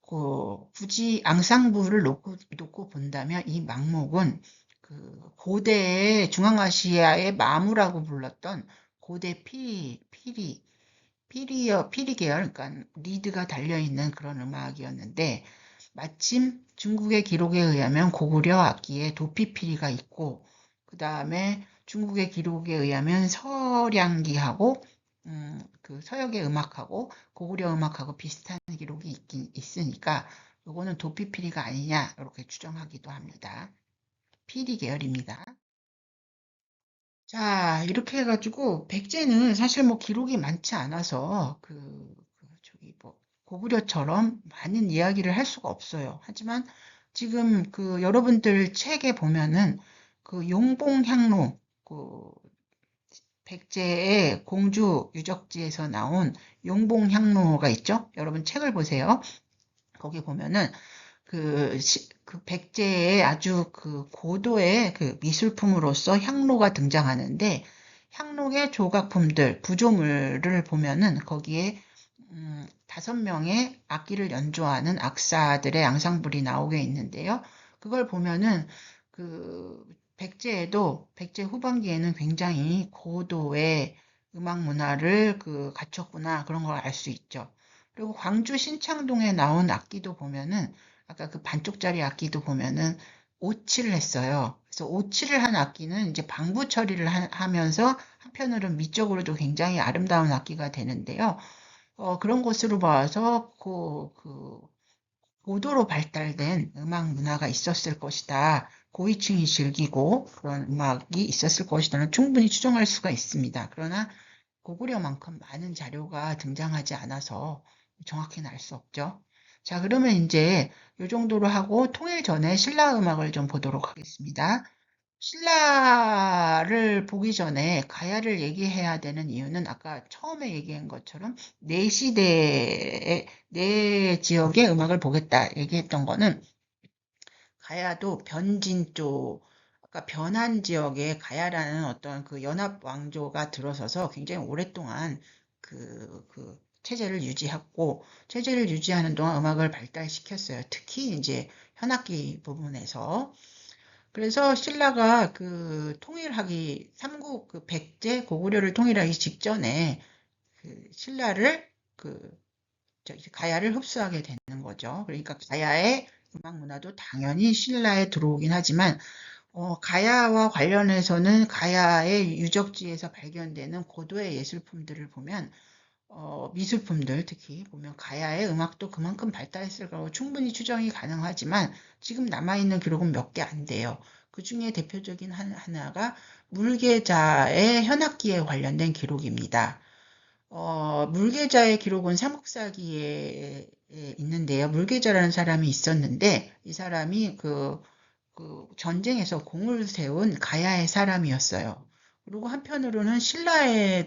굳이 앙상블을 놓고 본다면 이 망목은 그 고대의 중앙아시아의 마무라고 불렀던 고대 피리 계열, 그러니까 리드가 달려있는 그런 음악이었는데 마침 중국의 기록에 의하면 고구려 악기에 도피피리가 있고 그 다음에 중국의 기록에 의하면 서량기하고 그 서역의 음악하고 고구려 음악하고 비슷한 기록이 있긴 있으니까 요거는 도피피리가 아니냐 이렇게 추정하기도 합니다. 피리 계열입니다. 자, 이렇게 해가지고 백제는 사실 뭐 기록이 많지 않아서 저기 뭐 고구려처럼 많은 이야기를 할 수가 없어요. 하지만 지금 그 여러분들 책에 보면은 그 용봉향로 그 백제의 공주 유적지에서 나온 용봉향로가 있죠? 여러분 책을 보세요. 거기 보면은 그 백제의 아주 그 고도의 그 미술품으로서 향로가 등장하는데 향로의 조각품들, 구조물을 보면은 거기에 5명의 악기를 연주하는 악사들의 앙상블이 나오게 있는데요. 그걸 보면은 그 백제 후반기에는 굉장히 고도의 음악 문화를 갖췄구나 그런 걸 알 수 있죠. 그리고 광주 신창동에 나온 악기도 보면은 아까 그 반쪽짜리 악기도 보면은 오칠을 했어요. 그래서 오칠을 한 악기는 이제 방부 처리를 하면서 한편으로는 미적으로도 굉장히 아름다운 악기가 되는데요. 그런 것으로 봐서 고도로 발달된 음악 문화가 있었을 것이다. 고위층이 즐기고 그런 음악이 있었을 것이다는 충분히 추정할 수가 있습니다. 그러나 고구려만큼 많은 자료가 등장하지 않아서 정확히는 알 수 없죠. 자, 그러면 이제 이 정도로 하고 통일 전에 신라 음악을 좀 보도록 하겠습니다. 신라를 보기 전에 가야를 얘기해야 되는 이유는 아까 처음에 얘기한 것처럼 네 지역의 음악을 보겠다 얘기했던 거는 가야도 변진 쪽, 아까 변한 지역에 가야라는 어떤 그 연합 왕조가 들어서서 굉장히 오랫동안 체제를 유지했고, 체제를 유지하는 동안 음악을 발달시켰어요. 특히 이제 현악기 부분에서. 그래서 신라가 삼국 백제 고구려를 통일하기 직전에 신라를 가야를 흡수하게 되는 거죠. 그러니까 가야의 음악 문화도 당연히 신라에 들어오긴 하지만 가야와 관련해서는 가야의 유적지에서 발견되는 고도의 예술품들을 보면 미술품들 특히 보면 가야의 음악도 그만큼 발달했을 거라고 충분히 추정이 가능하지만 지금 남아있는 기록은 몇 개 안 돼요. 그 중에 대표적인 하나가 물계자의 현악기에 관련된 기록입니다. 물계자의 기록은 삼국사기에 있는데요. 물계자라는 사람이 있었는데 이 사람이 전쟁에서 공을 세운 가야의 사람이었어요. 그리고 한편으로는 신라의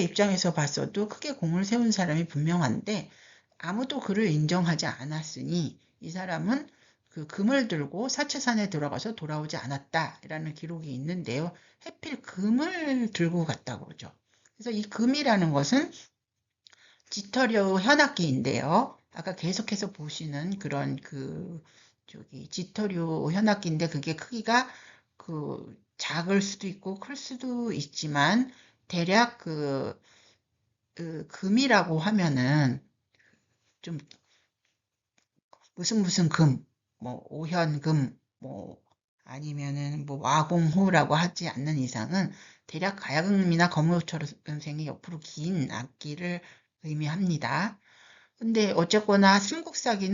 입장에서 봤어도 크게 공을 세운 사람이 분명한데 아무도 그를 인정하지 않았으니 이 사람은 그 금을 들고 사채산에 들어가서 돌아오지 않았다라는 기록이 있는데요. 해필 금을 들고 갔다고 그러죠. 그래서 이 금이라는 것은 지터류 현악기인데요. 아까 계속해서 보시는 그런 지터류 현악기인데 그게 크기가 작을 수도 있고 클 수도 있지만 대략 금이라고 하면은 좀 무슨 금, 뭐 오현금, 뭐 아니면은 뭐 와공호라고 하지 않는 이상은 대략 가야금이나 거무처럼생이 옆으로 긴 악기를 의미합니다. 근데 어쨌거나 삼국사기에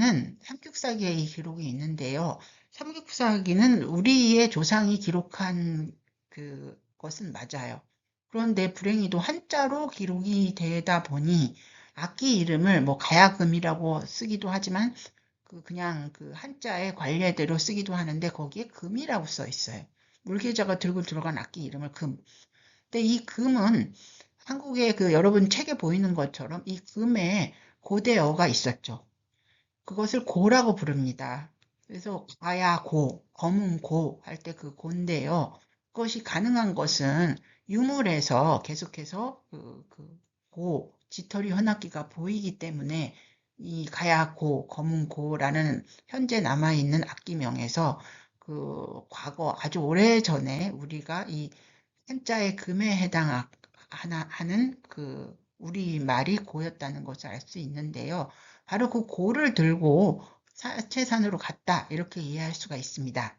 이 기록이 있는데요. 삼국사기는 우리의 조상이 기록한 것은 맞아요. 그런데 불행히도 한자로 기록이 되다 보니 악기 이름을 뭐 가야금이라고 쓰기도 하지만 그냥 한자의 관례대로 쓰기도 하는데 거기에 금이라고 써 있어요. 물계자가 들고 들어간 악기 이름을 금. 근데 이 금은 한국의 여러분 책에 보이는 것처럼 이 금에 고대어가 있었죠. 그것을 고라고 부릅니다. 그래서 가야고, 검은고 할 때 그 고인데요. 그것이 가능한 것은 유물에서 계속해서 깃털이 현악기가 보이기 때문에 이 가야고, 검은고라는 현재 남아있는 악기명에서 과거 아주 오래전에 우리가 이 한자의 금에 하는 우리말이 고였다는 것을 알 수 있는데요. 바로 그 고를 들고 사채산으로 갔다 이렇게 이해할 수가 있습니다.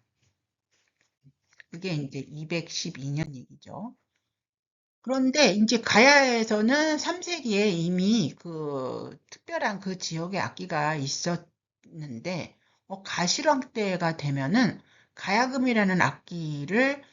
그게 이제 212년 얘기죠. 그런데 이제 가야에서는 3세기에 이미 특별한 그 지역의 악기가 있었는데 가시황 때가 되면은 가야금이라는 악기를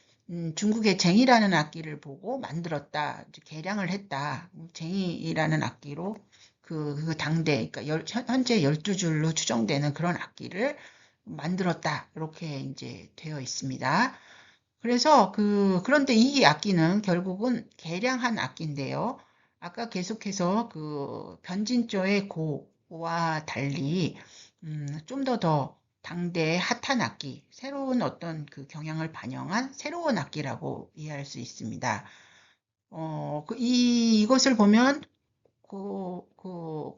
중국의 쟁이라는 악기를 보고 만들었다, 이제 개량을 했다. 쟁이라는 악기로 그 당대, 그러니까 현재 12줄로 추정되는 그런 악기를 만들었다. 이렇게 이제 되어 있습니다. 그래서 그런데 이 악기는 결국은 개량한 악기인데요. 아까 계속해서 변진조의 고와 달리 좀 더 당대의 핫한 악기, 새로운 어떤 경향을 반영한 새로운 악기라고 이해할 수 있습니다. 이것을 보면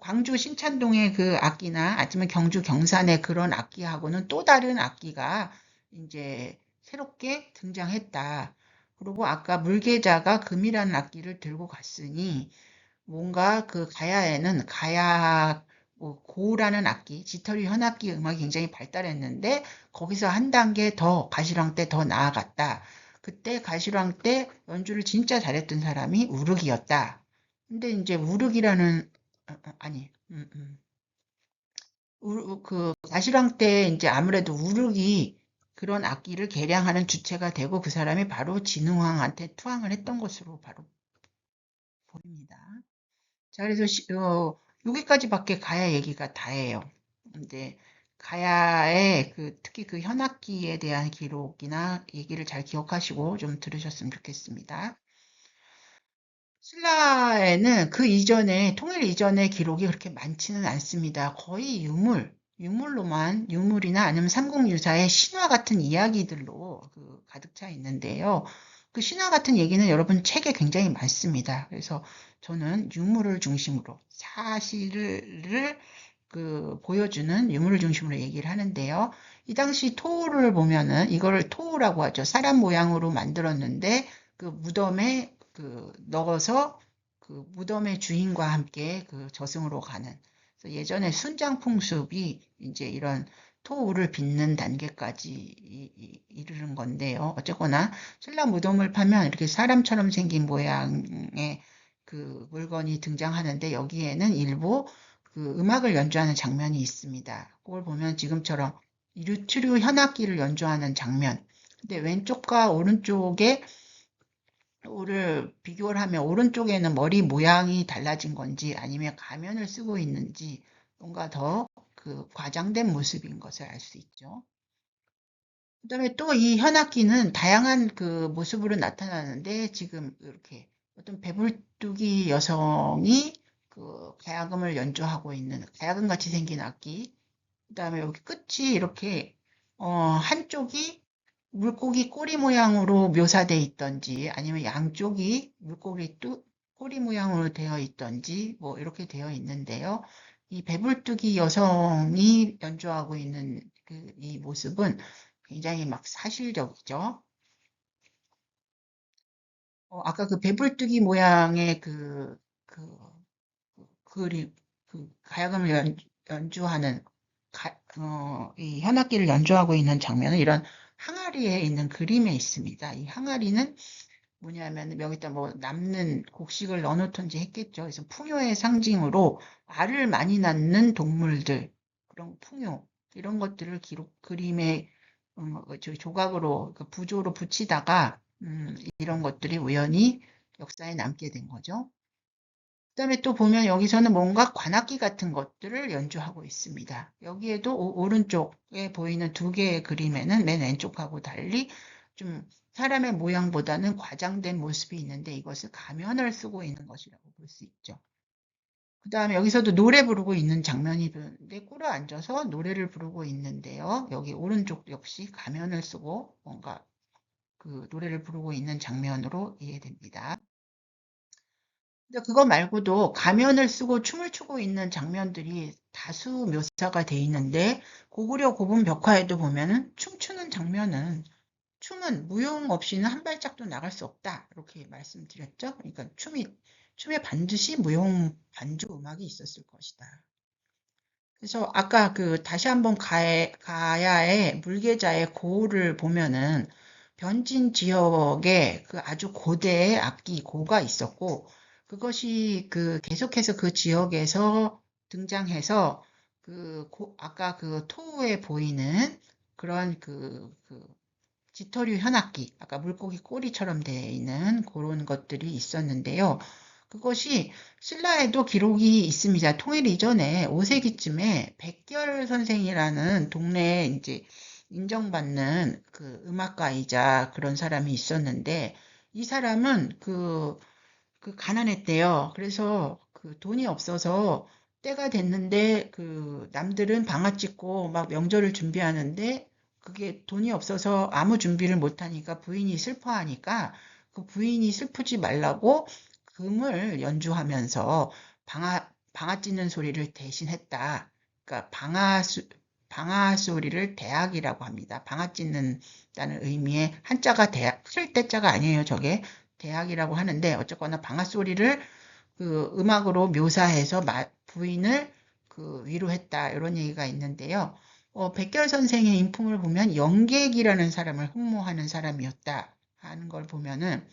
광주 신찬동의 그 악기나 아니면 경주 경산의 그런 악기하고는 또 다른 악기가 이제 새롭게 등장했다. 그리고 아까 물계자가 금이라는 악기를 들고 갔으니 뭔가 가야에는 고라는 악기, 지터리 현악기 음악이 굉장히 발달했는데 거기서 한 단계 더 가시랑 때 더 나아갔다. 그때 가시랑 때 연주를 진짜 잘했던 사람이 우륵이었다. 근데 이제 우륵이라는 아니 가시랑 때 이제 아무래도 우륵이 그런 악기를 개량하는 주체가 되고 그 사람이 바로 진흥왕한테 투항을 했던 것으로 바로 보입니다. 자, 그래서 여기까지밖에 가야 얘기가 다예요. 근데 가야의 특히 그 현악기에 대한 기록이나 얘기를 잘 기억하시고 좀 들으셨으면 좋겠습니다. 신라에는 통일 이전의 기록이 그렇게 많지는 않습니다. 거의 유물이나 아니면 삼국유사의 신화 같은 이야기들로 가득 차 있는데요. 그 신화 같은 얘기는 여러분 책에 굉장히 많습니다. 그래서 저는 유물을 중심으로 사실을 보여주는 유물을 중심으로 얘기를 하는데요. 이 당시 토우를 보면은 이거를 토우라고 하죠. 사람 모양으로 만들었는데 무덤에 넣어서 무덤의 주인과 함께 저승으로 가는. 그래서 예전에 순장풍습이 이제 이런 토우를 빚는 단계까지 이르는 건데요. 어쨌거나 신라 무덤을 파면 이렇게 사람처럼 생긴 모양의 물건이 등장하는데 여기에는 일부 음악을 연주하는 장면이 있습니다. 그걸 보면 지금처럼 류트류 현악기를 연주하는 장면. 근데 왼쪽과 오른쪽에 를 비교를 하면 오른쪽에는 머리 모양이 달라진 건지 아니면 가면을 쓰고 있는지 뭔가 더 과장된 모습인 것을 알 수 있죠. 그다음에 또 이 현악기는 다양한 모습으로 나타나는데 지금 이렇게 어떤 배불뚝이 여성이 가야금을 연주하고 있는 가야금 같이 생긴 악기. 그다음에 여기 끝이 이렇게 한쪽이 물고기 꼬리 모양으로 묘사되어 있던지 아니면 양쪽이 물고기 꼬리 모양으로 되어 있던지 뭐 이렇게 되어 있는데요. 이 배불뚝이 여성이 연주하고 있는 이 모습은 굉장히 막 사실적이죠. 아까 배불뚝이 모양의 그림, 가야금을 연주하는 이 현악기를 연주하고 있는 장면은 이런 항아리에 있는 그림에 있습니다. 이 항아리는 뭐냐면 여기다 뭐 남는 곡식을 넣어놓던지 했겠죠. 그래서 풍요의 상징으로 알을 많이 낳는 동물들, 그런 풍요 이런 것들을 그림에 조각으로 부조로 붙이다가 이런 것들이 우연히 역사에 남게 된 거죠. 그다음에 또 보면 여기서는 뭔가 관악기 같은 것들을 연주하고 있습니다. 여기에도 오른쪽에 보이는 두 개의 그림에는 맨 왼쪽하고 달리 좀 사람의 모양보다는 과장된 모습이 있는데 이것을 가면을 쓰고 있는 것이라고 볼 수 있죠. 그다음에 여기서도 노래 부르고 있는 장면이 보는데 꿇어 앉아서 노래를 부르고 있는데요. 여기 오른쪽 역시 가면을 쓰고 뭔가 그 노래를 부르고 있는 장면으로 이해됩니다. 근데 그거 말고도 가면을 쓰고 춤을 추고 있는 장면들이 다수 묘사가 돼 있는데 고구려 고분 벽화에도 보면은 춤추는 장면은 춤은 무용 없이는 한 발짝도 나갈 수 없다. 이렇게 말씀드렸죠. 그러니까 춤에 반드시 무용 반주 음악이 있었을 것이다. 그래서 아까 그 다시 한번 가야의 물계자의 고를 보면은 변진 지역에 그 아주 고대의 악기 고가 있었고 그것이 그 계속해서 그 지역에서 등장해서 아까 그 토우에 보이는 그런 지터류 현악기, 아까 물고기 꼬리처럼 되어 있는 그런 것들이 있었는데요. 그것이 신라에도 기록이 있습니다. 통일 이전에 5세기쯤에 백결 선생이라는 동네에 이제 인정받는 그 음악가이자 그런 사람이 있었는데 이 사람은 그 가난했대요. 그래서 그 돈이 없어서 때가 됐는데 그 남들은 방아 찍고 막 명절을 준비하는데 그게 돈이 없어서 아무 준비를 못하니까 부인이 슬퍼하니까 그 부인이 슬프지 말라고 금을 연주하면서 방아 찢는 소리를 대신했다. 그러니까 방아 소리를 대학이라고 합니다. 방아 찢는다는 의미의 한자가 대학, 쓸 때자가 아니에요, 저게. 대학이라고 하는데 어쨌거나 방아 소리를 그 음악으로 묘사해서 부인을 그 위로했다 이런 얘기가 있는데요. 백결 선생의 인품을 보면 영객이라는 사람을 흠모하는 사람이었다 하는 걸 보면은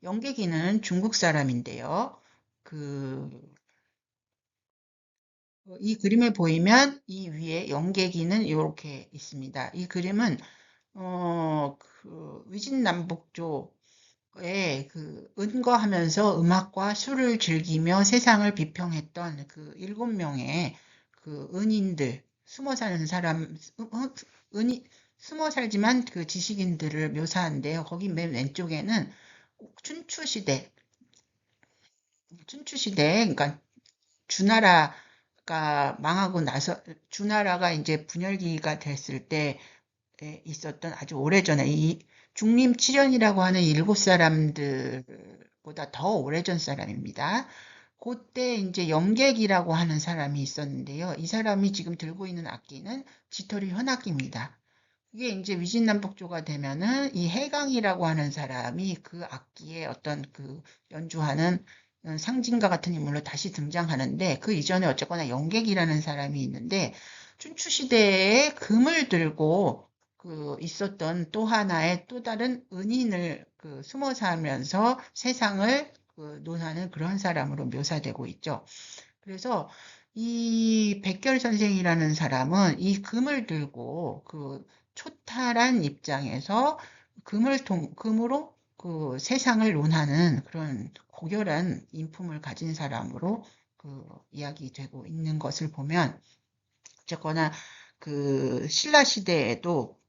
영객이는 중국 사람인데요. 그 이 그림에 보이면 이 위에 영객이는 이렇게 있습니다. 이 그림은 위진남북조 그 은거하면서 음악과 술을 즐기며 세상을 비평했던 그 7명의 그 은인들, 숨어 사는 사람, 은이, 숨어 살지만 그 지식인들을 묘사하는데요. 거기 맨 왼쪽에는 춘추시대, 그러니까 주나라가 망하고 나서, 주나라가 이제 분열기가 됐을 때, 있었던 아주 오래전에 이 중림칠연이라고 하는 7사람들보다 더 오래전 사람입니다. 그때 이제 영객이라고 하는 사람이 있었는데요. 이 사람이 지금 들고 있는 악기는 지터리 현악기입니다. 그게 이제 위진남북조가 되면은 이 해강이라고 하는 사람이 그 악기의 어떤 그 연주하는 상징과 같은 인물로 다시 등장하는데 그 이전에 어쨌거나 영객이라는 사람이 있는데 춘추시대에 금을 들고 있었던 또 하나의 또 다른 은인을 숨어 살면서 세상을 논하는 그런 사람으로 묘사되고 있죠. 그래서 이 백결 선생이라는 사람은 이 금을 들고 초탈한 입장에서 금으로 그 세상을 논하는 그런 고결한 인품을 가진 사람으로 이야기되고 있는 것을 보면 어쨌거나 신라 시대에도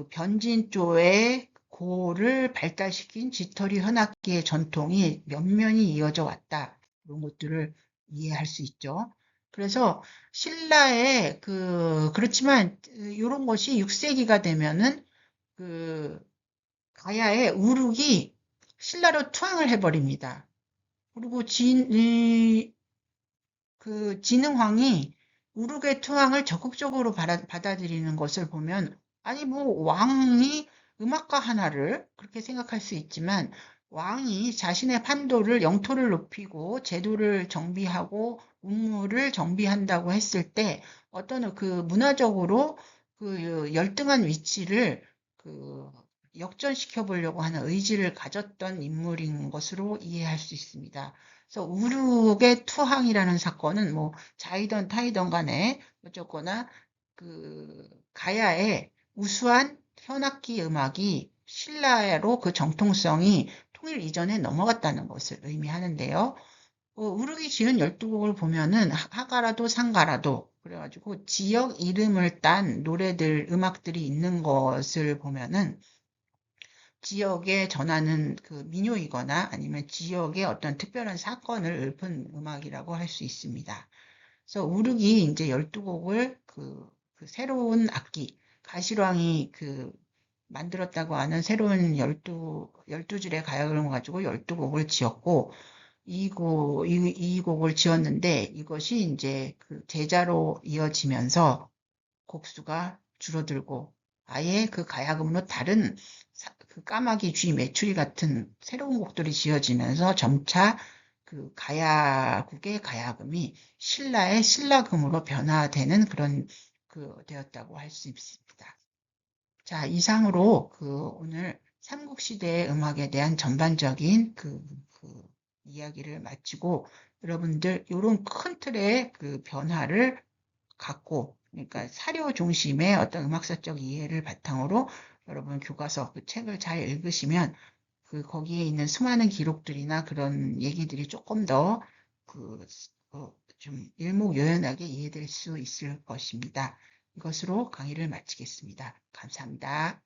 변진조의 고를 발달시킨 지터리 현악기의 전통이 면면이 이어져 왔다. 그런 것들을 이해할 수 있죠. 그래서 신라의 그렇지만 이런 것이 6세기가 되면은 그 가야의 우룩이 신라로 투항을 해버립니다. 그리고 진흥왕이 우르의 투항을 적극적으로 받아들이는 것을 보면 아니 뭐 왕이 음악가 하나를 그렇게 생각할 수 있지만 왕이 자신의 판도를 영토를 높이고 제도를 정비하고 운무를 정비한다고 했을 때 어떤 문화적으로 열등한 위치를 그 역전시켜 보려고 하는 의지를 가졌던 인물인 것으로 이해할 수 있습니다. 그래서 우륙의 투항이라는 사건은 뭐 자이던 타이던 간에 어쨌거나 가야의 우수한 현악기 음악이 신라로 그 정통성이 통일 이전에 넘어갔다는 것을 의미하는데요. 우륙이 지은 12곡을 보면은 하가라도 상가라도 그래가지고 지역 이름을 딴 노래들 음악들이 있는 것을 보면은 지역에 전하는 민요이거나 아니면 지역의 어떤 특별한 사건을 읊은 음악이라고 할 수 있습니다. 그래서 우륵이 이제 12곡을 새로운 악기, 가시광이 만들었다고 하는 새로운 12줄의 가야금을 가지고 12곡을 지었고, 이 곡을 지었는데 이것이 이제 그 제자로 이어지면서 곡수가 줄어들고 아예 그 가야금으로 다른 그 까마귀 쥐 메추리 같은 새로운 곡들이 지어지면서 점차 그 가야국의 가야금이 신라의 신라금으로 변화되는 그런 되었다고 할 수 있습니다. 자, 이상으로 오늘 삼국시대의 음악에 대한 전반적인 이야기를 마치고 여러분들 이런 큰 틀의 그 변화를 갖고 그러니까 사료 중심의 어떤 음악사적 이해를 바탕으로 여러분 교과서 그 책을 잘 읽으시면 거기에 있는 수많은 기록들이나 그런 얘기들이 조금 더 좀 일목요연하게 이해될 수 있을 것입니다. 이것으로 강의를 마치겠습니다. 감사합니다.